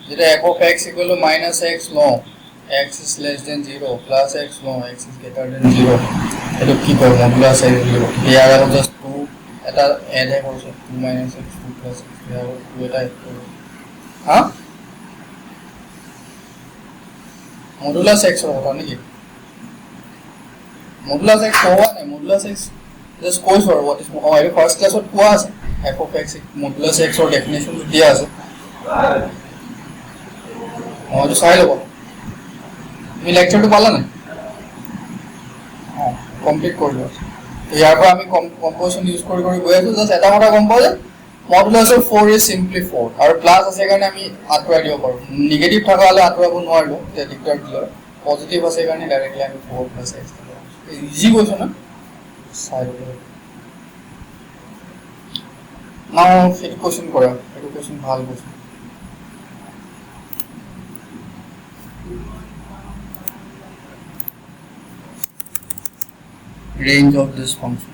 যেতিয়া f of x equal to minus x লওঁ x is less than 0 plus x লওঁ এক্স ইজ গ্ৰেটাৰ দেন 0 এইটো কি কৰোঁ মডুলাছ এক্স বুলি কওঁ ইয়াৰ আগত জাষ্ট 2 এটা এডহে কৰিছোঁ 2 মাইনাছ এক্স 2 প্লাছ এক্স ইয়াৰ আগত 2 এটা এড কৰোঁ মডুলাছ এক্সৰ কথা নেকি মডুলাছ এক্স হোৱা নাই মডুলাছ এক্স জাষ্ট কৈছোঁ আৰু হোৱাট ইজ এইটো ফাৰ্ষ্ট ক্লাছত কোৱা আছে এফ অফ এক্স মডুলাছ এক্সৰ ডেফিনেশ্যনটো দিয়া আছে এইটো চাই ল'ব তুমি লেকচাৰটো পালা নাই কমপ্লিট কৰি লোৱা ইয়াৰ পৰা আমি কম্পজিশ্যন ইউজ কৰি গৈ আছোঁ জাষ্ট এটা কথা গম পাওঁ যে মডুলাছৰ 4 ইজ চিম্পলি 4 আৰু প্লাছ আছে কাৰণে আমি আঁতৰাই দিব পাৰোঁ নিগেটিভ থকা হ'লে আঁতৰাব নোৱাৰিলোঁ তেতিয়া দিগদাৰ দিলে পজিটিভ আছে কাৰণে ডাইৰেক্টলি আমি 4 প্লাছ এক্স ইজি কৈছোঁ না চাই ল'ব সেইটো কুৱেশ্যন কৰা সেইটো কুৱেশ্যন ভাল question range of this function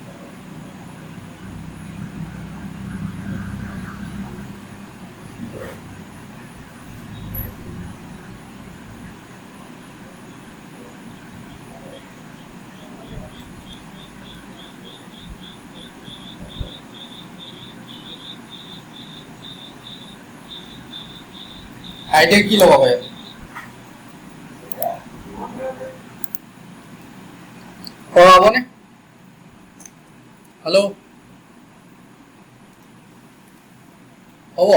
idea কি লগাব ইয়াত কৰাবনে হেল্ল' হ'ব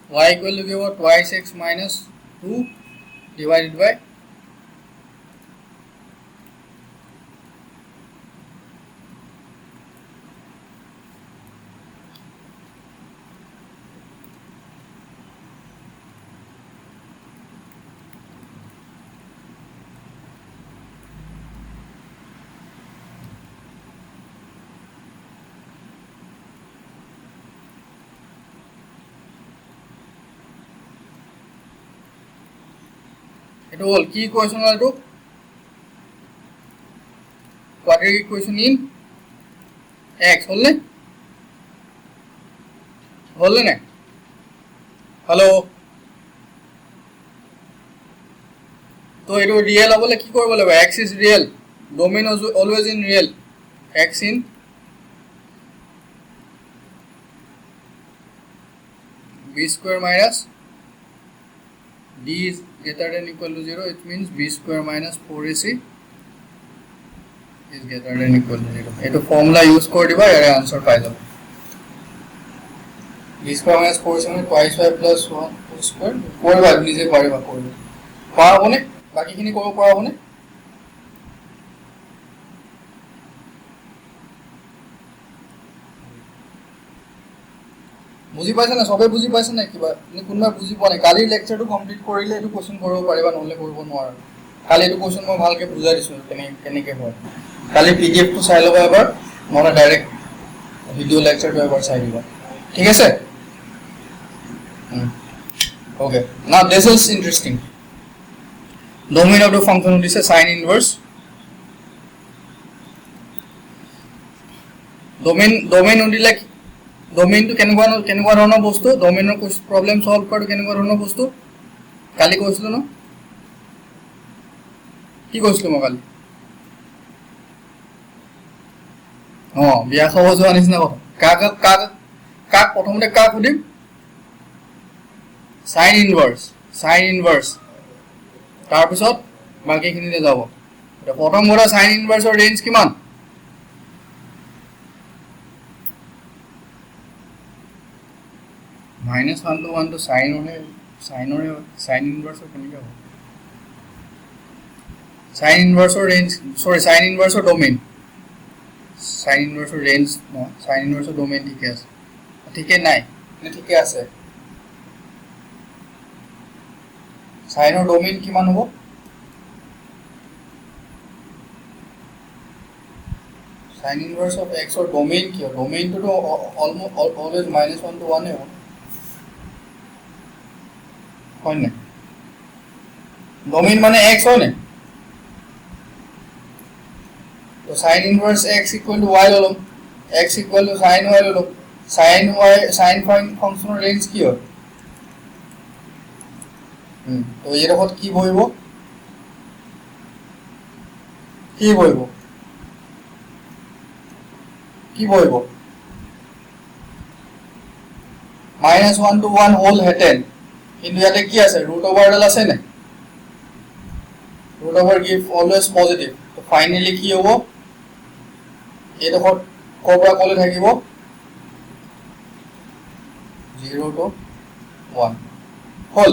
y equal to give twice x minus 2 divided by এইটো হ'ল কি ইকুৱেশ্যন হ'ল এইটো কোৱাড্ৰেটিক ইকুৱেশ্যন ইন এক্স হ'লনে নাই হেল্ল' তো এইটো ৰিয়েল হ'বলৈ কি কৰিব লাগিব x is real domain always in real x in b square minus d is greater than equal to 0 it means b square minus 4ac is greater than equal to 0 eto formula use kori diba yare answer pai jabo b square minus 4ac মানে twice y plus 1 whole square koriba nije pariba koriba parabone baki khini koro parabone বুজি পাইছে না সবে বুজি পাইছে না কিবা নে কোনবা বুজি পোৱা নাই কালি লেকচাৰটো কমপ্লিট কৰিলে এটো কোৱেশ্চন কৰিব পাৰিবা নহলে কৰিব নোৱাৰা কালি এটো কোৱেশ্চন মই ভালকে বুজাই দিছো কেনেকে হয় কালি পিডিএফ টো চাই লবা এবাৰ নহলে ডাইৰেক্ট ভিডিও লেকচাৰটো এবাৰ চাই দিবা ঠিক আছে ওকে নাও this is interesting domain of the function দিছে sin ইনভার্স ডোমেইন উন্দিলে ডোমেইনটো কেনেকুৱা ধৰণৰ বস্তু ডোমেইনৰ প্ৰবলেম সলভ কৰাটো কেনেকুৱা ধৰণৰ বস্তু কালি কৈছিলো ন কি কৈছিলো মই কালি বিয়া খাব যোৱা নিচিনা কথা কাক প্ৰথমতে কাক সুধিম সাইন ইনভাৰ্স তাৰপিছত বাকীখিনিতে যাব প্ৰথম কথা সাইন ইনভাৰ্সৰ ৰেঞ্জ কিমান -1 to 1 to সাইন ইনভাৰ্সৰ কেনেকৈ হ'ব সাইন ইনভাৰ্সৰ ৰেঞ্জ সাইন ইনভাৰ্সৰ ডোমেইন সাইন ইনভাৰ্সৰ ৰেঞ্জ নহয় সাইন ইনভাৰ্সৰ ডোমেইন ঠিকে আছে ঠিকে নাই নে ঠিকে আছে সাইনৰ ডোমেইন কিমান হ'ব sine inverse of x or domain কি হয় ডোমেইনটো অলমোস্ট অলৱেজ -1 to 1 হ'ব হয় না ডোমেইন মানে x হয় না তো sign inverse x equal to y ললো x equal to sin y ললো sin y sin ফাংশনৰ রেঞ্জ কি হয় তো এর হত কি বইব -1 to 1 হোল হেটেন কিন্তু ইয়াতে কি আছে ৰুট ওভাৰ ডাল আছে না root over give always positive তো ফাইনালি কি হ'ব এটা হত কোবরা কলে থাকিব 0 to 1 হোল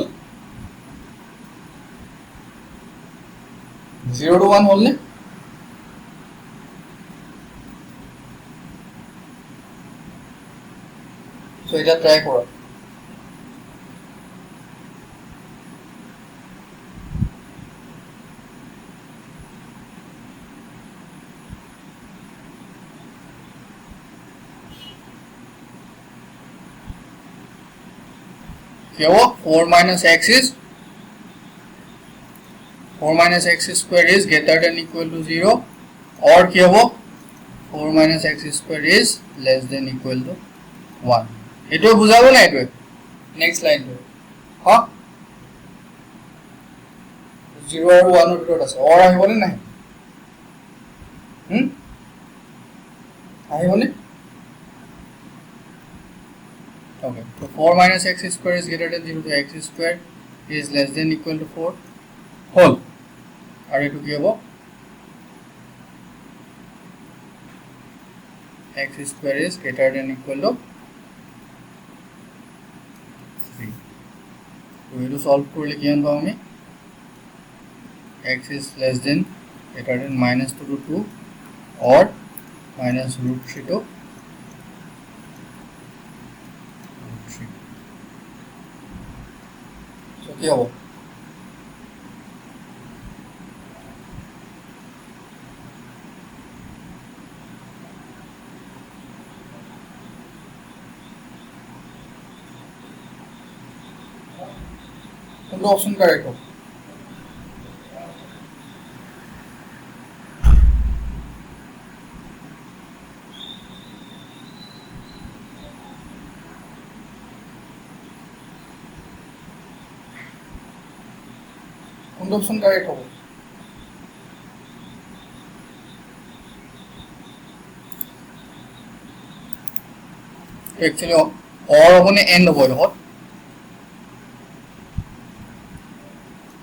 0 to 1 হোল নে সো এটা ট্রাই করো क्या हो 4 minus x square is greater than equal to 0 और क्या हो 4 minus x square is less than equal to 1 এটো বুঝাবো না এটো নেক্সট লাইন তো হ্যাঁ 0 আর 1 এর ভিতৰত আছে और আহিবনে নাই আহিবনে Okay, so 4 minus x square is greater than 0 to x square is less than equal to 4 whole और ये কি হবে x square is greater than equal to 3 तो ये सॉल्व করলে কি আনবো আমি x is less than greater than -2 to 2 or -√3 to क्या हो तो ऑप्शन करेक्ट हो ऑप्शन करेक्ट होगा एक्चुअली और होने एंड हो रहा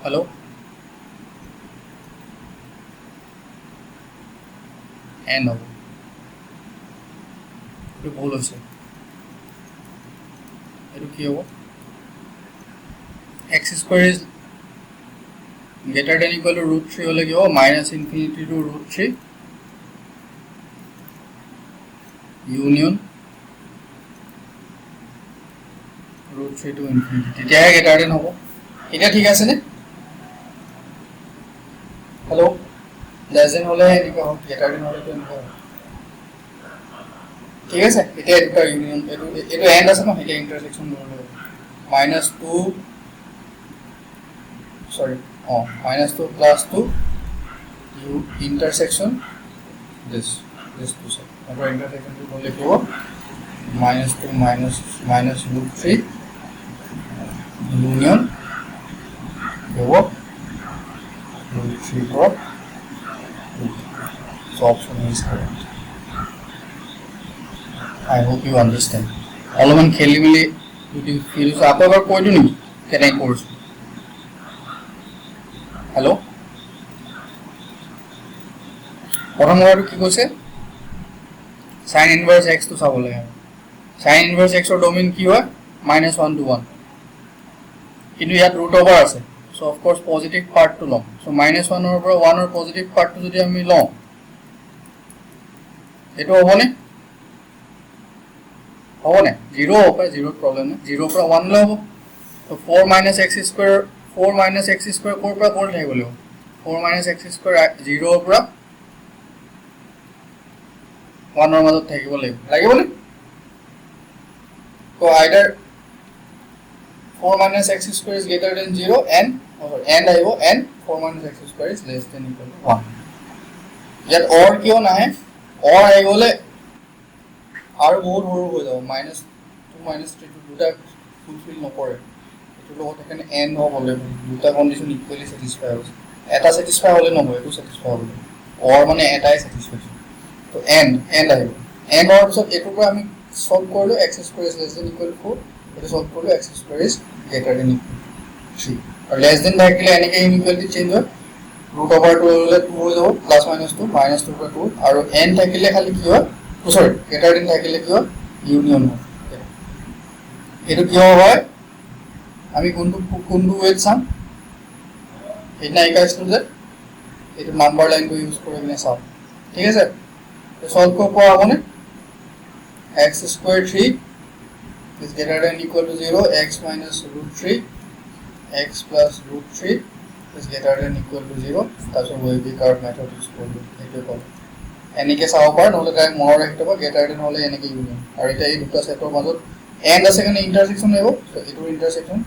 हेलो एंड हो तो भूल से एटू কি হ'ব x square is greater than equal to √3 হলে কি হবে -infinity to √3 union √3 to infinity তেতিয়া greater than হ'ব এটা ঠিক আছে নে হ্যালো less than হলে এনেকা হ'ব greater than হলে এনেকা হ'ব ঠিক আছে এটা এটা ইউনিয়ন এটা এন্ড আছে না এটা ইন্টারসেকশন হলে -2 sorry -2 plus 2 you intersection this two side अगर intersection को बोले क्या minus 2 minus root 3 union root 3 for root. So option is correct. I hope you understand. অলপমান খেলি মেলি যদি ফিল হৈছে আকৌ এবাৰ কৈ দিওঁ নেকি কেনেকৈ কৰিছোঁ? হেল্ল', প্ৰথম কথাটো কি কৈছে? সাইন ইনভাৰ্স এক্সটো চাব লাগে। সাইন ইনভাৰ্স এক্সৰ ডোমেইন কি হয়? -1 to 1, কিন্তু ইয়াত ৰুট অভাৰ আছে। চ' অফক'ৰ্ছ পজিটিভ পাৰ্টটো ল'ম। চ' -1ৰ পৰা 1ৰ পজিটিভ পাৰ্টটো যদি আমি লওঁ এইটো হ'বনে? হ'বনে? 0 হ'ব পাৰে, 0ত প্ৰব্লেম নাই। 0ৰ পৰা 1 লৈ হ'ব। ত' 4 - x স্কুৱেৰ ক'ৰ পৰা ক'লৈ থাকিব লাগিব? 4 - x স্কুৱেৰ 0ৰ পৰা 1ৰ মাজত থাকিব লাগিব, লাগিবনে? ত' আইদাৰ 4 - x square is greater than 0 and আহিব and 4 - x square is less than equal to 1. ইয়াত or কিয় নাহে? or আহি গ'লে আৰু বহুত সৰু হৈ যাব। -2 - 3 দুটা ফুলফিল নকৰে। এইটোৰ লগত সেইকাৰণে n হ'ব লাগিব। দুটা কণ্ডিশ্যন ইকুৱেলি ছেটিছফাই হৈছে। এটা ছেটিছফাই হ'লে নহ'ব, এইটো ছেটিছফাই হ'ব লাগিব। or মানে এটাই ছেটিছফাই। তো n আহিব। n হোৱাৰ পিছত এইটোৰ পৰা আমি সলভ কৰিলোঁ x square is less than equal to 4, এইটো সলভ কৰিলোঁ x square is greater than equal to 3, আৰু লেছ দেন থাকিলে এনেকৈ ইনইকুৱেলিটি চেঞ্জ হয়। ৰুট অভাৰটো ল'লে 2 হৈ যাব, প্লাছ -2 -2 পৰা 2, আৰু n থাকিলে খালি কি হয়? চৰি, গ্ৰেটাৰ দেন থাকিলে কি হয়? ইউনিয়ন হয়। এইটো কিয় হয়? আমি কোনটো ৱেত চাম? সেইদিনা শিকাইছিলোঁ যে এইটো নাম্বাৰ লাইনটো ইউজ কৰি কিনে চাওঁ, ঠিক আছে? সলভ কৰিব পৰা হ'বনে? x square 3 is greater than equal to 0, x minus root 3, x plus root 3 is greater than equal to 0. তাৰপিছত ৱেবি কাৰ্ভ মেথড ইউজ কৰিলোঁ, সেইটোৱে ক'লোঁ। এনেকৈ চাব পাৰে, নহ'লে তাই মনত ৰাখি থ'ব, গ্ৰেটাৰ দেন হ'লে এনেকৈ ইউনিয়ন। আৰু এতিয়া এই দুটা ছেটৰ মাজত এণ্ড আছে কাৰণে ইণ্টাৰছেকশ্যন আহিব। চ' এইটোৰ ইণ্টাৰছেকশ্যন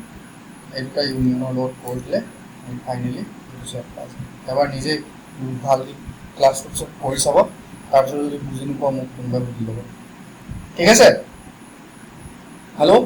এই দুটা ইউনিয়নৰ লগত কৰি দিলে ফাইনেলি এইটো ছেট পাই যায়। এবাৰ নিজে ভালকৈ ক্লাছটো পিছত কৰি চাব, তাৰপিছত যদি বুজি নোপোৱা মোক কোনোবাই সুধি ল'ব, ঠিক আছে? হেল্ল',